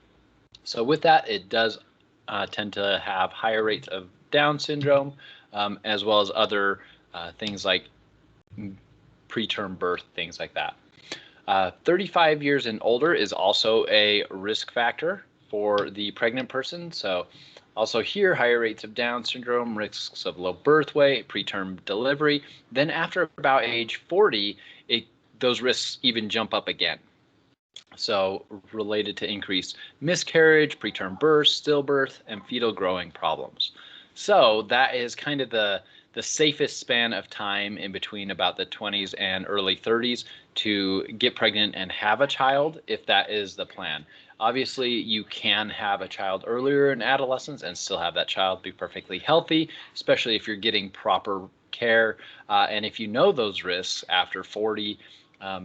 So with that, it does tend to have higher rates of Down syndrome, as well as other things like preterm birth, things like that. 35 years and older is also a risk factor for the pregnant person. So also here, higher rates of Down syndrome, risks of low birth weight, preterm delivery. Then after about age 40, those risks even jump up again. So related to increased miscarriage, preterm birth, stillbirth, and fetal growing problems. So that is kind of the safest span of time in between about the 20s and early 30s to get pregnant and have a child, if that is the plan. Obviously, you can have a child earlier in adolescence and still have that child be perfectly healthy, especially if you're getting proper care. And if you know those risks after 40,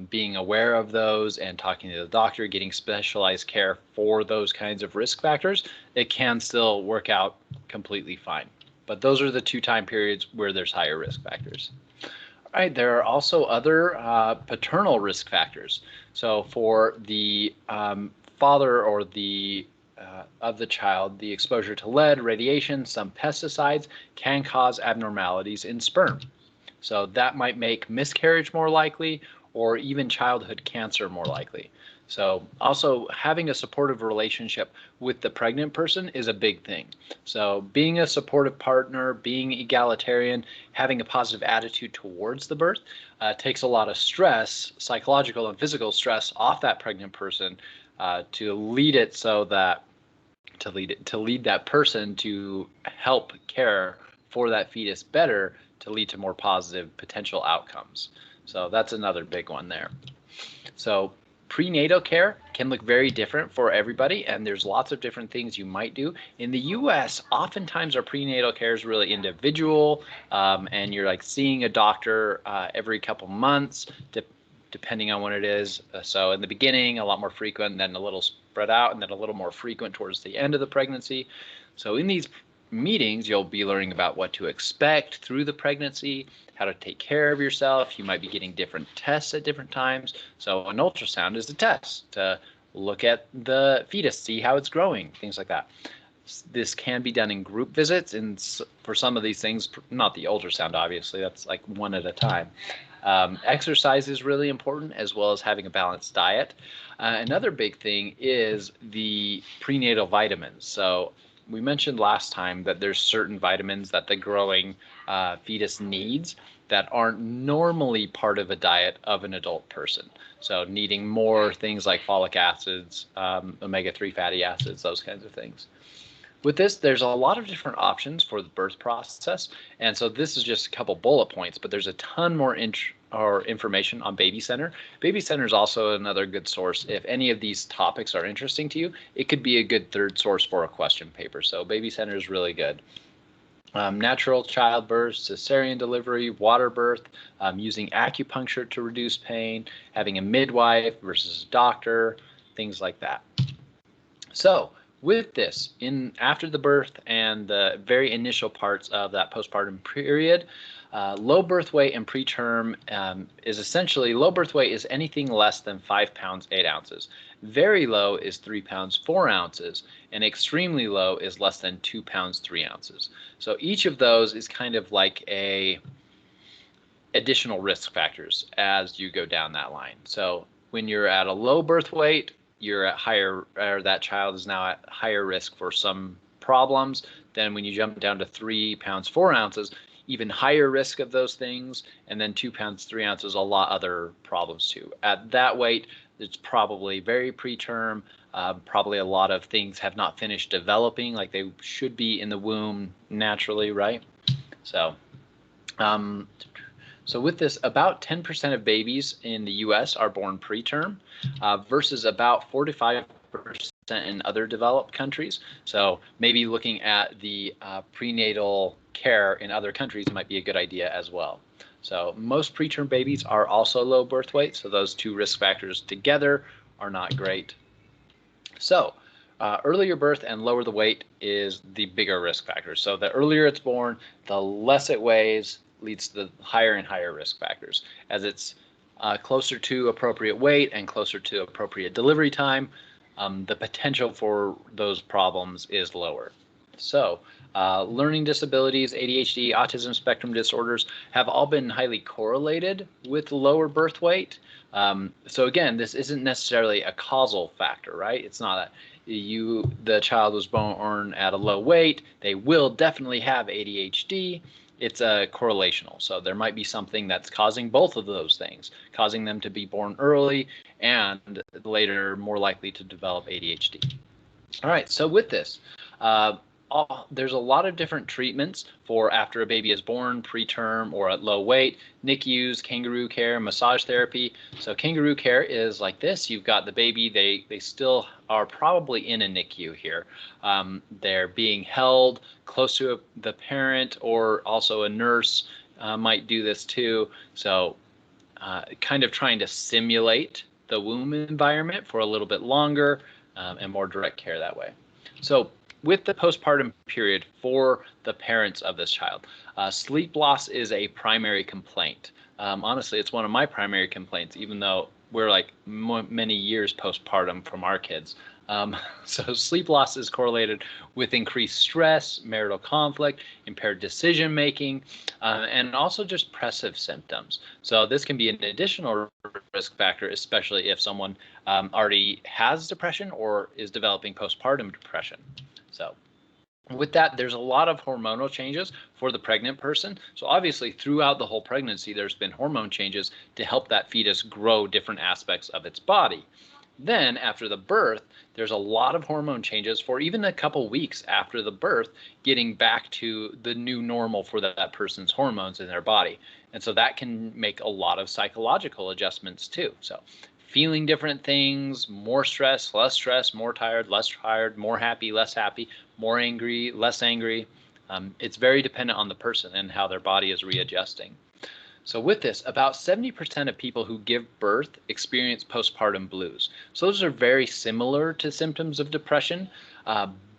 being aware of those and talking to the doctor, getting specialized care for those kinds of risk factors, it can still work out completely fine. But those are the two time periods where there's higher risk factors. All right, there are also other paternal risk factors. So for the father or the of the child, the exposure to lead, radiation, some pesticides can cause abnormalities in sperm. So that might make miscarriage more likely or even childhood cancer more likely. So also having a supportive relationship with the pregnant person is a big thing. So being a supportive partner, being egalitarian, having a positive attitude towards the birth takes a lot of stress, psychological and physical stress off that pregnant person to lead it so that to lead that person to help care for that fetus better to lead to more positive potential outcomes. So that's another big one there. So prenatal care can look very different for everybody, and there's lots of different things you might do. In the US, oftentimes our prenatal care is really individual, and you're like seeing a doctor every couple months, depending on when it is. So in the beginning, a lot more frequent, then a little spread out, and then a little more frequent towards the end of the pregnancy. So in these meetings, you'll be learning about what to expect through the pregnancy, how to take care of yourself. You might be getting different tests at different times. So an ultrasound is a test to look at the fetus, see how it's growing, things like that. This can be done in group visits, and for some of these things, not the ultrasound, obviously, that's like one at a time. Exercise is really important, as well as having a balanced diet. Another big thing is the prenatal vitamins. So we mentioned last time that there's certain vitamins that the growing fetus needs that aren't normally part of a diet of an adult person. So needing more things like folic acids, omega-3 fatty acids, those kinds of things. With this, there's a lot of different options for the birth process. And so this is just a couple bullet points, but there's a ton more information on Baby Center. Baby Center is also another good source. If any of these topics are interesting to you, it could be a good third source for a question paper. So Baby Center is really good. Natural childbirth, cesarean delivery, water birth, using acupuncture to reduce pain, having a midwife versus a doctor, things like that. So with this, after the birth and the very initial parts of that postpartum period, low birth weight and preterm is essentially, low birth weight is anything less than 5 pounds 8 ounces. Very low is 3 pounds 4 ounces, and extremely low is less than 2 pounds 3 ounces. So each of those is kind of like a additional risk factors as you go down that line. So when you're at a low birth weight, you're at higher, or that child is now at higher risk for some problems. Then when you jump down to 3 pounds 4 ounces, even higher risk of those things, and then 2 pounds 3 ounces, a lot other problems too. At that weight, it's probably very preterm. Probably a lot of things have not finished developing like they should be in the womb naturally, right? So, so with this, about 10% of babies in the U.S. are born preterm, versus about 4 to 5% in other developed countries. So maybe looking at the prenatal care in other countries might be a good idea as well. So most preterm babies are also low birth weight, so those two risk factors together are not great. So earlier birth and lower the weight is the bigger risk factor. So the earlier it's born, the less it weighs, leads to the higher and higher risk factors. As it's closer to appropriate weight and closer to appropriate delivery time, the potential for those problems is lower. So learning disabilities, ADHD, autism spectrum disorders have all been highly correlated with lower birth weight. So again, this isn't necessarily a causal factor, right? It's not that the child was born at a low weight, they will definitely have ADHD. It's a correlational. So there might be something that's causing both of those things, causing them to be born early and later more likely to develop ADHD. All right, so with this, there's a lot of different treatments for after a baby is born, preterm, or at low weight. NICUs, kangaroo care, massage therapy. So kangaroo care is like this. You've got the baby. They still are probably in a NICU here. They're being held close to the parent, or also a nurse might do this too. So kind of trying to simulate the womb environment for a little bit longer and more direct care that way. So with the postpartum period for the parents of this child, sleep loss is a primary complaint. Honestly, it's one of my primary complaints, even though we're like many years postpartum from our kids. So sleep loss is correlated with increased stress, marital conflict, impaired decision making, and also just depressive symptoms. So this can be an additional risk factor, especially if someone already has depression or is developing postpartum depression. So with that, there's a lot of hormonal changes for the pregnant person. So obviously throughout the whole pregnancy, there's been hormone changes to help that fetus grow different aspects of its body. Then after the birth, there's a lot of hormone changes for even a couple weeks after the birth, getting back to the new normal for that person's hormones in their body. And so that can make a lot of psychological adjustments too. So feeling different things, more stress, more tired, less tired, more happy, less happy, more angry, less angry. It's very dependent on the person and how their body is readjusting. So with this, about 70% of people who give birth experience postpartum blues. So those are very similar to symptoms of depression,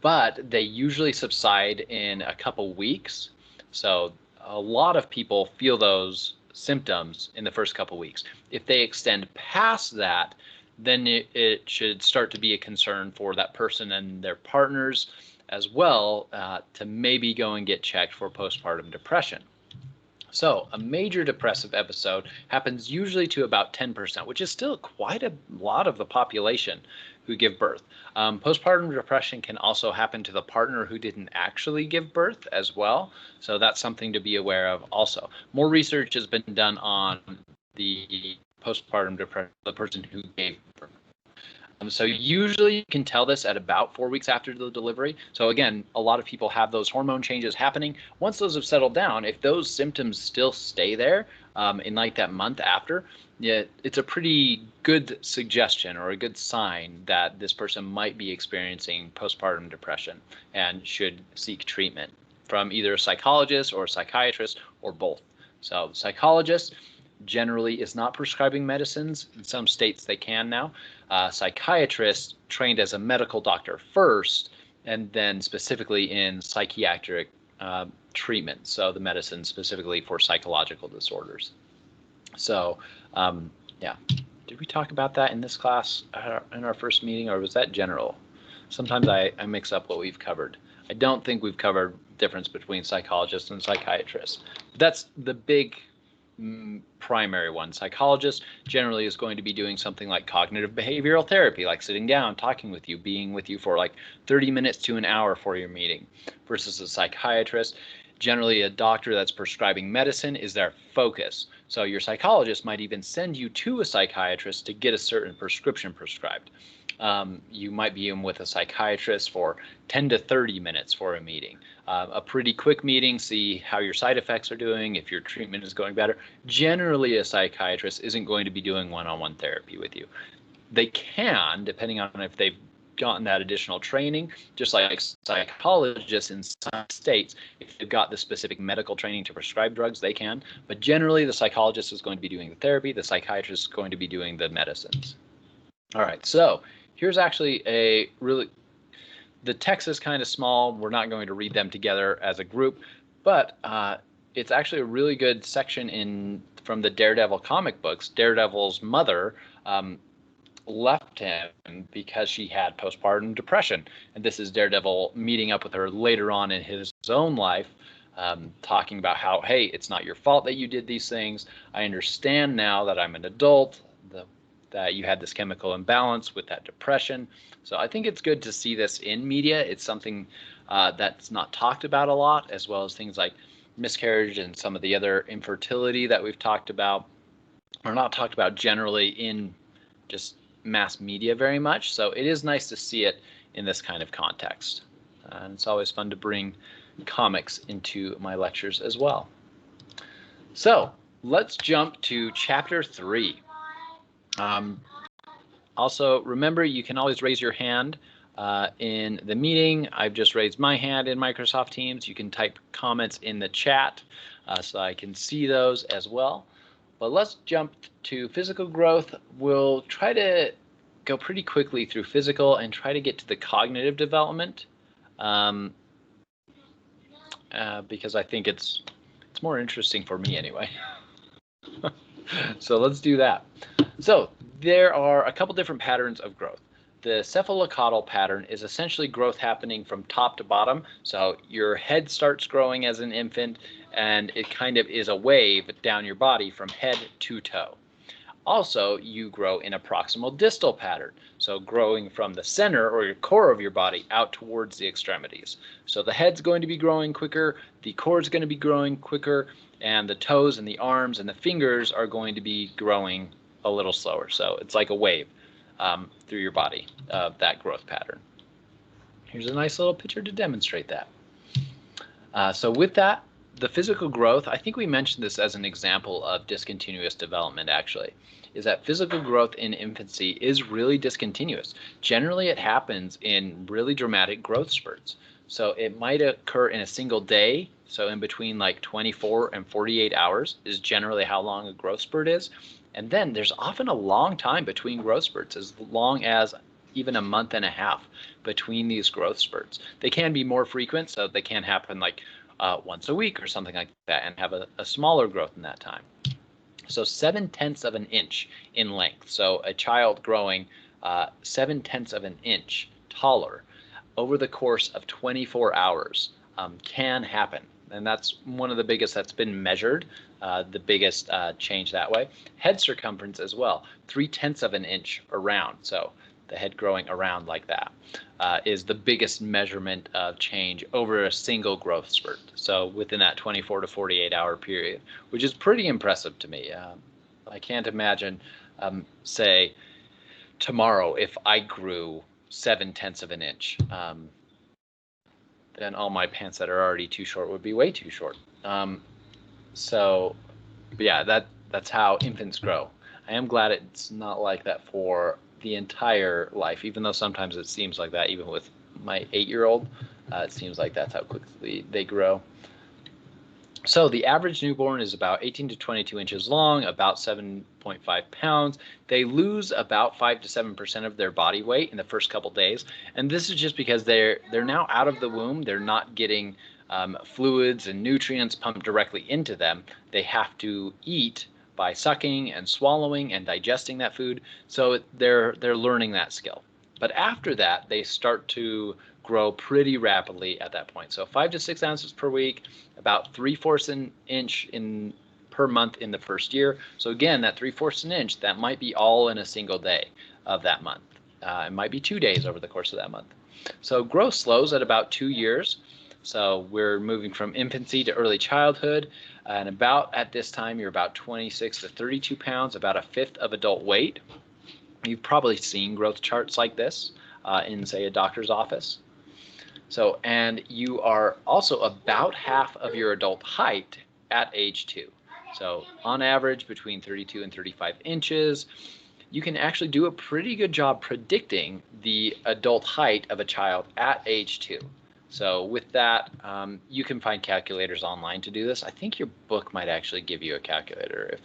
but they usually subside in a couple weeks. So a lot of people feel those symptoms in the first couple weeks. If they extend past that, then it should start to be a concern for that person and their partners as well, to maybe go and get checked for postpartum depression. So a major depressive episode happens usually to about 10%, which is still quite a lot of the population who give birth. Postpartum depression can also happen to the partner who didn't actually give birth as well. So that's something to be aware of also. More research has been done on the postpartum depression, the person who gave birth. So usually you can tell this at about 4 weeks after the delivery. So again, a lot of people have those hormone changes happening. Once those have settled down, if those symptoms still stay there in like that month after, yeah, it's a pretty good suggestion or a good sign that this person might be experiencing postpartum depression and should seek treatment from either a psychologist or a psychiatrist or both. So psychologist generally is not prescribing medicines. In some states they can now. Psychiatrist trained as a medical doctor first, and then specifically in psychiatric treatment. So the medicine specifically for psychological disorders. So yeah, did we talk about that in this class in our first meeting, or was that general? Sometimes I mix up what we've covered. I don't think we've covered difference between psychologists and psychiatrists. That's the big primary one. Psychologist generally is going to be doing something like cognitive behavioral therapy, like sitting down, talking with you, being with you for like 30 minutes to an hour for your meeting, versus a psychiatrist. Generally, a doctor that's prescribing medicine is their focus. So your psychologist might even send you to a psychiatrist to get a certain prescription prescribed. You might be in with a psychiatrist for 10 to 30 minutes for a meeting. A pretty quick meeting, see how your side effects are doing, if your treatment is going better. Generally, a psychiatrist isn't going to be doing one-on-one therapy with you. They can, depending on if they've gotten that additional training, just like psychologists in some states, if they've got the specific medical training to prescribe drugs, they can. But generally, the psychologist is going to be doing the therapy, the psychiatrist is going to be doing the medicines. All right, so here's actually the text is kind of small. We're not going to read them together as a group, but it's actually a really good section from the Daredevil comic books. Daredevil's mother left him because she had postpartum depression. And this is Daredevil meeting up with her later on in his own life, talking about how, hey, it's not your fault that you did these things. I understand now that I'm an adult, that you had this chemical imbalance with that depression. So I think it's good to see this in media. It's something that's not talked about a lot, as well as things like miscarriage and some of the other infertility that we've talked about, are not talked about generally in just mass media very much. So it is nice to see it in this kind of context. And it's always fun to bring comics into my lectures as well. So let's jump to chapter 3. Also, remember, you can always raise your hand in the meeting. I've just raised my hand in Microsoft Teams. You can type comments in the chat so I can see those as well. But let's jump to physical growth. We'll try to go pretty quickly through physical and try to get to the cognitive development because I think it's more interesting for me anyway. So let's do that. So there are a couple different patterns of growth. The cephalocaudal pattern is essentially growth happening from top to bottom. So your head starts growing as an infant, and it kind of is a wave down your body from head to toe. Also, you grow in a proximal distal pattern, so growing from the center or your core of your body out towards the extremities. So the head's going to be growing quicker, the core's going to be growing quicker, and the toes and the arms and the fingers are going to be growing a little slower. So it's like a wave through your body of that growth pattern. Here's a nice little picture to demonstrate that. So with that, the physical growth, I think we mentioned this as an example of discontinuous development actually, is that physical growth in infancy is really discontinuous. Generally it happens in really dramatic growth spurts. So it might occur in a single day, so in between like 24 and 48 hours is generally how long a growth spurt is. And then there's often a long time between growth spurts, as long as even a month and a half between these growth spurts. They can be more frequent, so they can happen like once a week or something like that and have a smaller growth in that time. So 7/10 of an inch in length. So a child growing 7/10 of an inch taller over the course of 24 hours can happen. And that's one of the biggest that's been measured, the biggest change that way. Head circumference as well, 3/10 of an inch around. So the head growing around like that is the biggest measurement of change over a single growth spurt. So within that 24 to 48 hour period, which is pretty impressive to me. I can't imagine, say, tomorrow, if I grew 7/10 of an inch, then all my pants that are already too short would be way too short. So, but yeah, that's how infants grow. I am glad it's not like that for the entire life, even though sometimes it seems like that. Even with my 8-year-old, it seems like that's how quickly they grow. So the average newborn is about 18 to 22 inches long, about 7.5 pounds. They lose about 5 to 7% of their body weight in the first couple days, and this is just because they're now out of the womb. They're not getting fluids and nutrients pumped directly into them. They have to eat by sucking and swallowing and digesting that food. So they're learning that skill. But after that, they start to grow pretty rapidly at that point. So 5 to 6 ounces per week, about 3/4 an inch per month in the first year. So again, that 3/4 an inch, that might be all in a single day of that month. It might be 2 days over the course of that month. So growth slows at about 2 years. So we're moving from infancy to early childhood. And about at this time, you're about 26 to 32 pounds, about a fifth of adult weight. You've probably seen growth charts like this in, say, a doctor's office. So, and you are also about half of your adult height at age 2. So on average, between 32 and 35 inches, you can actually do a pretty good job predicting the adult height of a child at age 2. So with that, you can find calculators online to do this. I think your book might actually give you a calculator.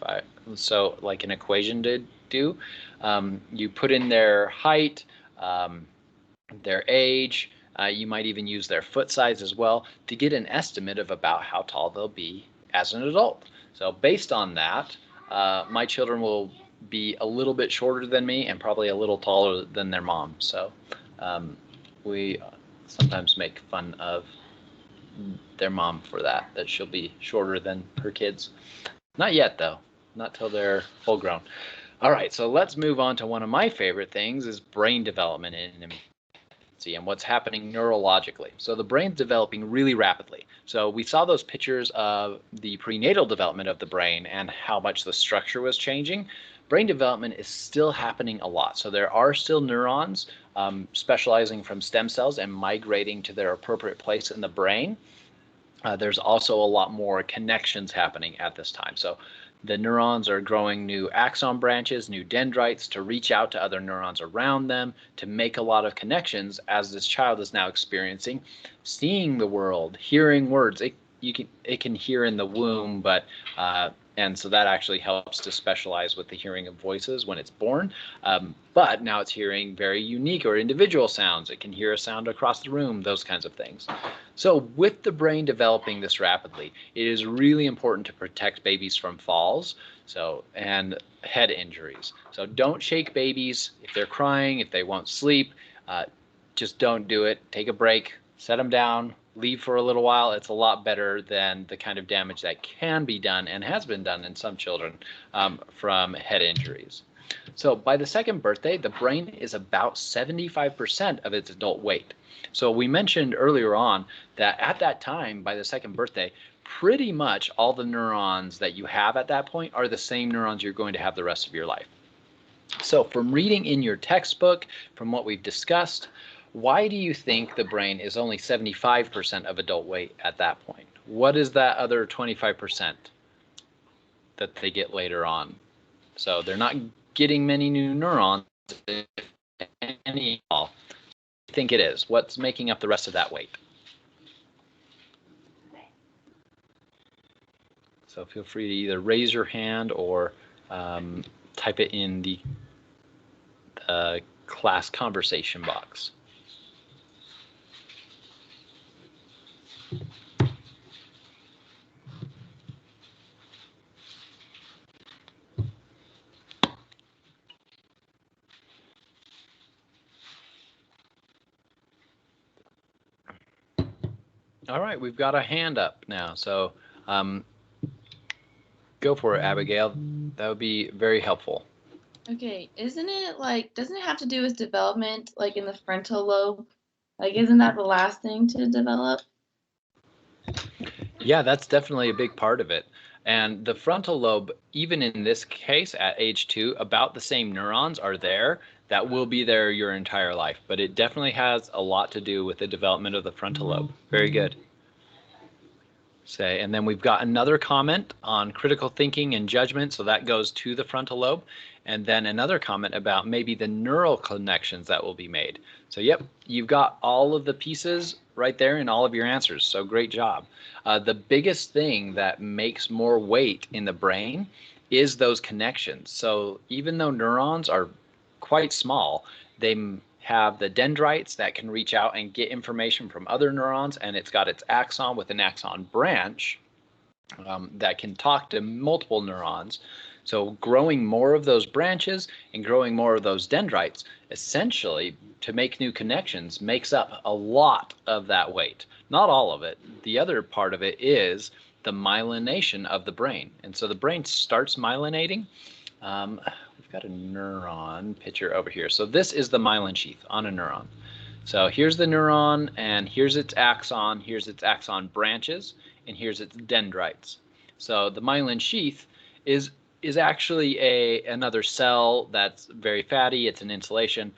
So like an equation to do, you put in their height, their age. You might even use their foot size as well to get an estimate of about how tall they'll be as an adult. So based on that, my children will be a little bit shorter than me and probably a little taller than their mom. So we sometimes make fun of their mom for that she'll be shorter than her kids. Not yet, though. Not till they're full grown. All right, so let's move on to one of my favorite things is brain development in infancy and what's happening neurologically. So the brain's developing really rapidly. So we saw those pictures of the prenatal development of the brain and how much the structure was changing. Brain development is still happening a lot. So there are still neurons specializing from stem cells and migrating to their appropriate place in the brain. There's also a lot more connections happening at this time. So the neurons are growing new axon branches, new dendrites to reach out to other neurons around them to make a lot of connections as this child is now experiencing seeing the world, hearing words. It can hear in the womb, but and so that actually helps to specialize with the hearing of voices when it's born. But now it's hearing very unique or individual sounds. It can hear a sound across the room, those kinds of things. So with the brain developing this rapidly, it is really important to protect babies from falls and head injuries. So don't shake babies if they're crying, if they won't sleep. Just don't do it. Take a break, set them down, leave for a little while. It's a lot better than the kind of damage that can be done and has been done in some children from head injuries. So by the second birthday, the brain is about 75% of its adult weight. So we mentioned earlier on that at that time, by the second birthday, pretty much all the neurons that you have at that point are the same neurons you're going to have the rest of your life. So from reading in your textbook, from what we've discussed, why do you think the brain is only 75% of adult weight at that point? What is that other 25% that they get later on? So they're not getting many new neurons, if any at all. What do you think it is? What's making up the rest of that weight? So feel free to either raise your hand or type it in the class conversation box. All right, we've got a hand up now, so go for it, Abigail. That would be very helpful. Okay, isn't it doesn't it have to do with development, like in the frontal lobe? Like, isn't that the last thing to develop? Yeah, that's definitely a big part of it. And the frontal lobe, even in this case at age 2, about the same neurons are there that will be there your entire life. But it definitely has a lot to do with the development of the frontal lobe. Very good. And then we've got another comment on critical thinking and judgment. So that goes to the frontal lobe. And then another comment about maybe the neural connections that will be made. So yep, you've got all of the pieces right there in all of your answers. So great job. The biggest thing that makes more weight in the brain is those connections. So even though neurons are quite small, they have the dendrites that can reach out and get information from other neurons, and it's got its axon with an axon branch that can talk to multiple neurons. So growing more of those branches and growing more of those dendrites, essentially to make new connections, makes up a lot of that weight. Not all of it. The other part of it is the myelination of the brain. And so the brain starts myelinating. We've got a neuron picture over here. So this is the myelin sheath on a neuron. So here's the neuron, and here's its axon branches, and here's its dendrites. So the myelin sheath is actually another cell that's very fatty. It's an insulation.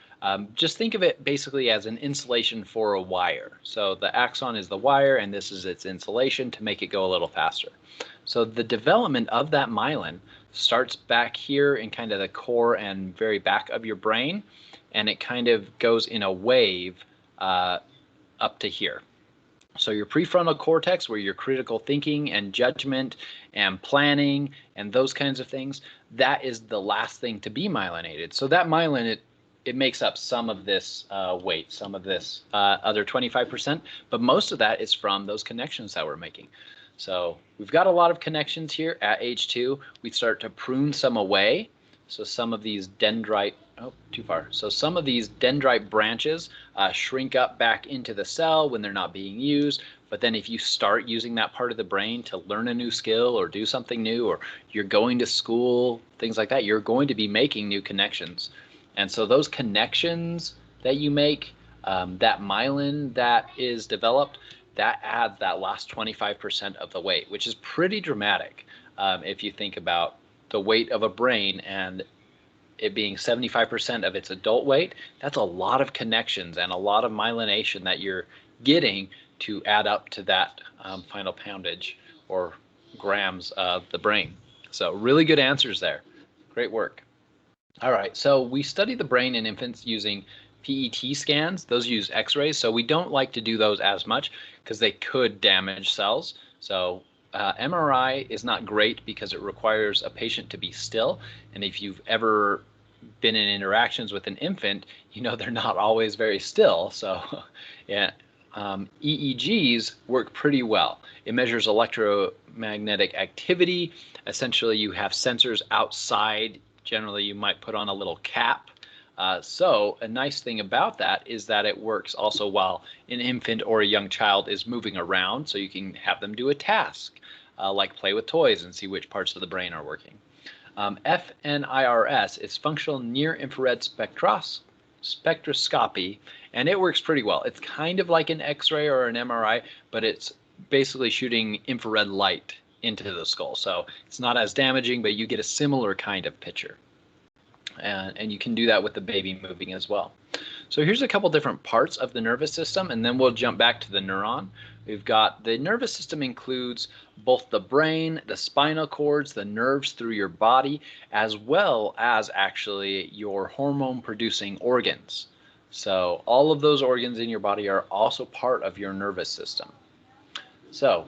Just think of it basically as an insulation for a wire. So the axon is the wire, and this is its insulation to make it go a little faster. So the development of that myelin starts back here in kind of the core and very back of your brain, and it kind of goes in a wave up to here. So your prefrontal cortex, where your critical thinking and judgment and planning and those kinds of things, that is the last thing to be myelinated. So that myelin, it makes up some of this weight, some of this other 25%, but most of that is from those connections that we're making. So we've got a lot of connections here at age 2. We start to prune some away. So some of these dendrite, So some of these dendrite branches shrink up back into the cell when they're not being used. But then if you start using that part of the brain to learn a new skill or do something new, or you're going to school, things like that, you're going to be making new connections. And so those connections that you make, that myelin that is developed, that adds that last 25% of the weight, which is pretty dramatic if you think about the weight of a brain and it being 75% of its adult weight. That's a lot of connections and a lot of myelination that you're getting to add up to that final poundage or grams of the brain. So really good answers there. Great work. All right, so we study the brain in infants using PET scans. Those use x-rays, so we don't like to do those as much because they could damage cells. So MRI is not great because it requires a patient to be still, and if you've ever been in interactions with an infant, you know they're not always very still. So yeah, EEGs work pretty well. It measures electromagnetic activity. Essentially, you have sensors outside. Generally, you might put on a little cap. So a nice thing about that is that it works also while an infant or a young child is moving around, so you can have them do a task, like play with toys and see which parts of the brain are working. FNIRS is functional near-infrared spectroscopy, and it works pretty well. It's kind of like an X-ray or an MRI, but it's basically shooting infrared light into the skull. So it's not as damaging, but you get a similar kind of picture. And you can do that with the baby moving as well. So here's a couple different parts of the nervous system, and then we'll jump back to the neuron. We've got the nervous system includes both the brain, the spinal cords, the nerves through your body, as well as actually your hormone producing organs. So all of those organs in your body are also part of your nervous system. So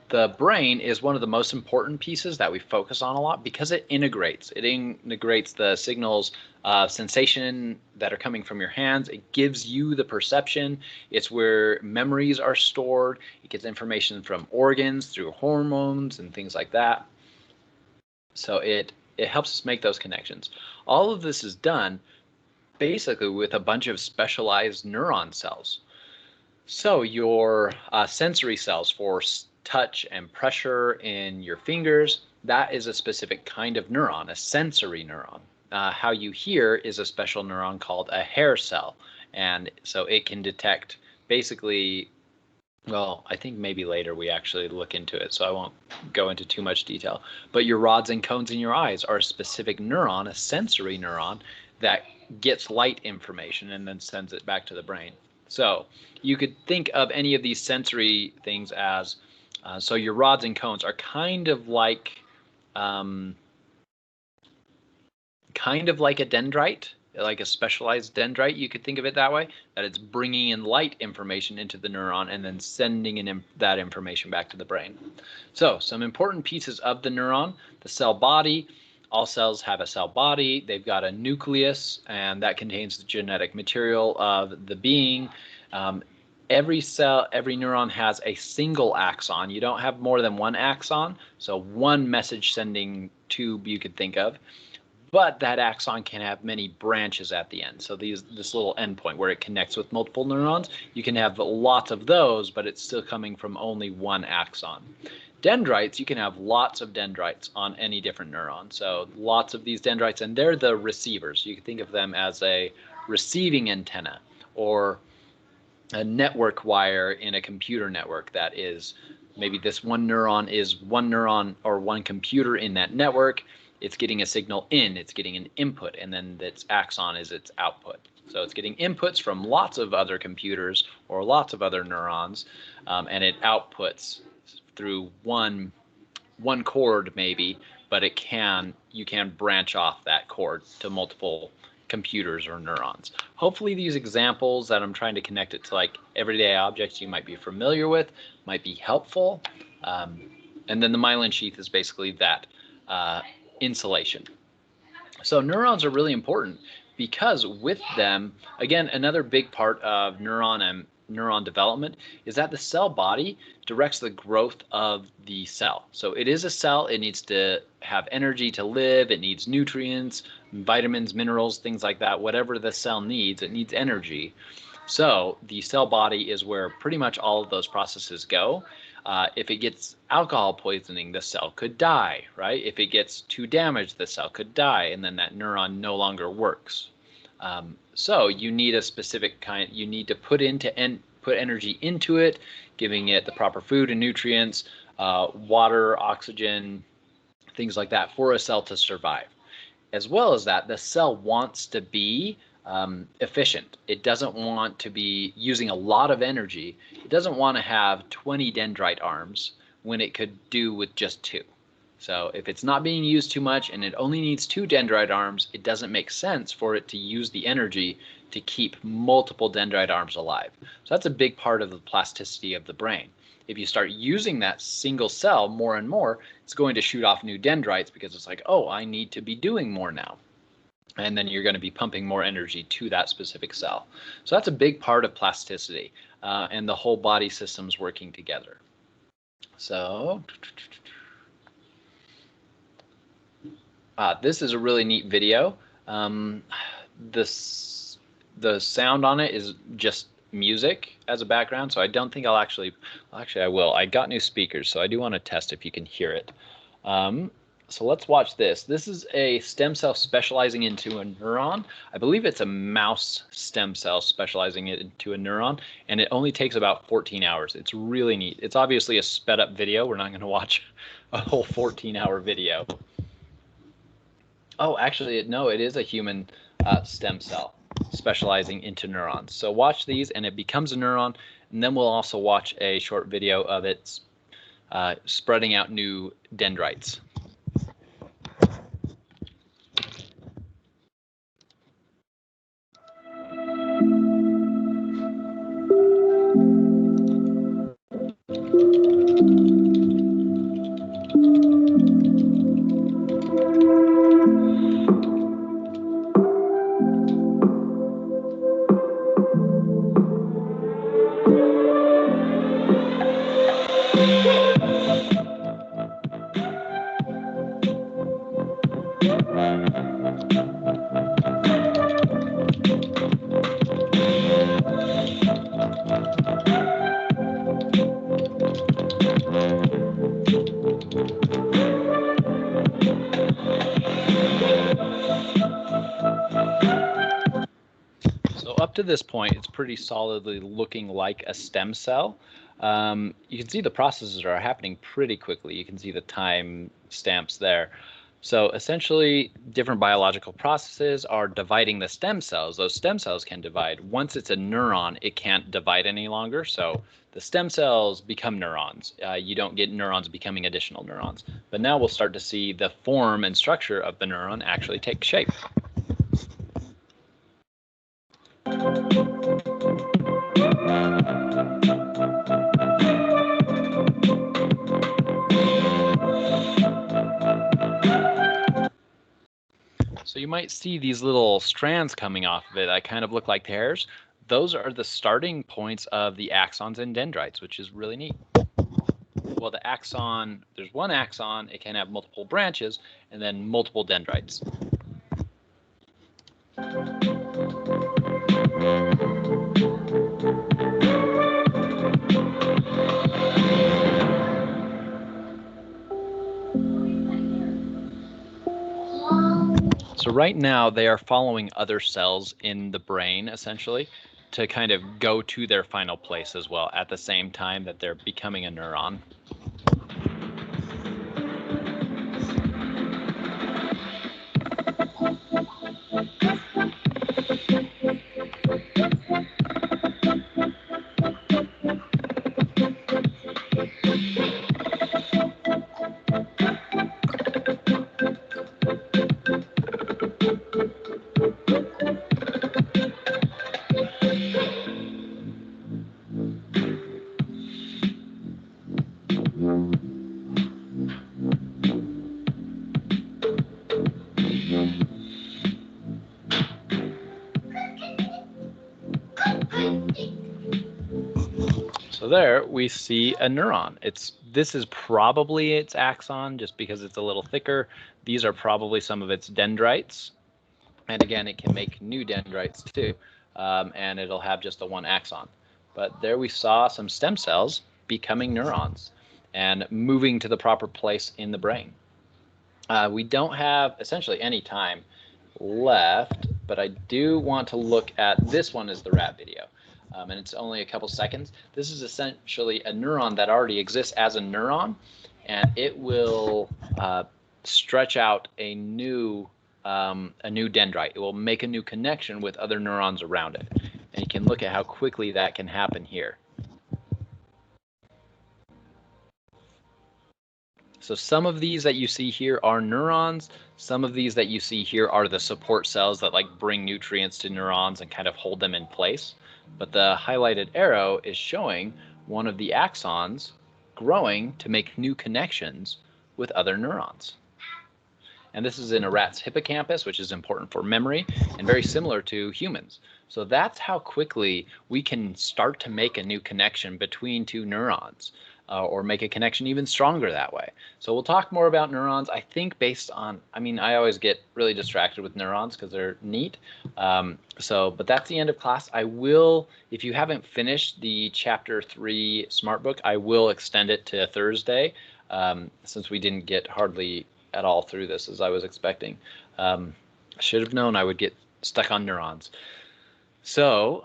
the brain is one of the most important pieces that we focus on a lot because it integrates. It integrates the signals of sensation that are coming from your hands. It gives you the perception. It's where memories are stored. It gets information from organs through hormones and things like that. So it helps us make those connections. All of this is done basically with a bunch of specialized neuron cells. So your sensory cells for touch and pressure in your fingers, that is a specific kind of neuron, a sensory neuron. How you hear is a special neuron called a hair cell. And so it can detect basically Well, I think maybe later we actually look into it, so I won't go into too much detail. But your rods and cones in your eyes are a specific neuron, a sensory neuron, that gets light information and then sends it back to the brain. So you could think of any of these sensory things as, so your rods and cones are um, kind of like a dendrite, like a specialized dendrite. You could think of it that way, that it's bringing in light information into the neuron and then sending that information back to the brain. So some important pieces of the neuron: the cell body. All cells have a cell body. They've got a nucleus, and that contains the genetic material of the being. Every cell, every neuron has a single axon. You don't have more than one axon, so one message sending tube you could think of. But that axon can have many branches at the end. So this little endpoint where it connects with multiple neurons, you can have lots of those, but it's still coming from only one axon. Dendrites, you can have lots of dendrites on any different neuron. So lots of these dendrites, and they're the receivers. You can think of them as a receiving antenna or a network wire in a computer network. That is, maybe this one neuron is one neuron or one computer in that network. It's getting a signal in, it's getting an input, and then its axon is its output. So it's getting inputs from lots of other computers or lots of other neurons, and it outputs through one cord maybe, but you can branch off that cord to multiple computers or neurons. Hopefully these examples that I'm trying to connect it to like everyday objects you might be familiar with might be helpful. And then the myelin sheath is basically that insulation. So neurons are really important because with them, again, another big part of neuron development is that the cell body directs the growth of the cell. So it is a cell, it needs to have energy to live, it needs nutrients, vitamins, minerals, things like that. Whatever the cell needs, it needs energy. So the cell body is where pretty much all of those processes go. If it gets alcohol poisoning, the cell could die, right? If it gets too damaged, the cell could die, and then that neuron no longer works. So you need a specific kind. You need to put energy into it, giving it the proper food and nutrients, water, oxygen, things like that for a cell to survive. As well as that, the cell wants to be efficient. It doesn't want to be using a lot of energy. It doesn't want to have 20 dendrite arms when it could do with just 2. So if it's not being used too much and it only needs 2 dendrite arms, it doesn't make sense for it to use the energy to keep multiple dendrite arms alive. So that's a big part of the plasticity of the brain. If you start using that single cell more and more, it's going to shoot off new dendrites because it's like, oh, I need to be doing more now. And then you're going to be pumping more energy to that specific cell. So that's a big part of plasticity and the whole body systems working together. So this is a really neat video. The sound on it is just music as a background, so I don't think actually I will. I got new speakers, so I do want to test if you can hear it. So let's watch this. This is a stem cell specializing into a neuron. I believe it's a mouse stem cell specializing into a neuron, and it only takes about 14 hours. It's really neat. It's obviously a sped up video. We're not going to watch a whole 14-hour video. Oh, actually, no, it is a human stem cell specializing into neurons. So watch these, and it becomes a neuron, and then we'll also watch a short video of it spreading out new dendrites. Up to this point, it's pretty solidly looking like a stem cell. you can see the processes are happening pretty quickly. You can see the time stamps there. So essentially, different biological processes are dividing the stem cells. Those stem cells can divide. Once it's a neuron, it can't divide any longer. So the stem cells become neurons. You don't get neurons becoming additional neurons. But now we'll start to see the form and structure of the neuron actually take shape. So you might see these little strands coming off of it that kind of look like hairs. Those are the starting points of the axons and dendrites, which is really neat. Well, the axon, there's one axon, it can have multiple branches, and then multiple dendrites. So right now they are following other cells in the brain, essentially, to kind of go to their final place as well at the same time that they're becoming a neuron. So there we see a neuron. This is probably its axon just because it's a little thicker. These are probably some of its dendrites. And again, it can make new dendrites too. And it'll have just the one axon. But there we saw some stem cells becoming neurons and moving to the proper place in the brain. We don't have essentially any time left, but I do want to look at this one as the rat video. And it's only a couple seconds. This is essentially a neuron that already exists as a neuron, and it will stretch out a new dendrite. It will make a new connection with other neurons around it. And you can look at how quickly that can happen here. So some of these that you see here are neurons. Some of these that you see here are the support cells that like bring nutrients to neurons and kind of hold them in place. But the highlighted arrow is showing one of the axons growing to make new connections with other neurons. And this is in a rat's hippocampus, which is important for memory and very similar to humans. So that's how quickly we can start to make a new connection between two neurons. Or make a connection even stronger that way. So we'll talk more about neurons, I think based on, I always get really distracted with neurons because they're neat. But that's the end of class. I will, if you haven't finished the chapter 3 Smart Book, I will extend it to Thursday since we didn't get hardly at all through this as I was expecting. I should have known I would get stuck on neurons. So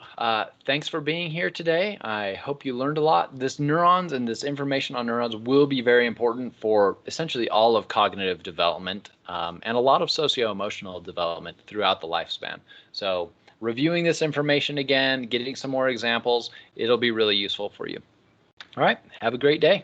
thanks for being here today. I hope you learned a lot. This neurons and this information on neurons will be very important for essentially all of cognitive development and a lot of socio-emotional development throughout the lifespan. So reviewing this information again, getting some more examples, it'll be really useful for you. All right, have a great day.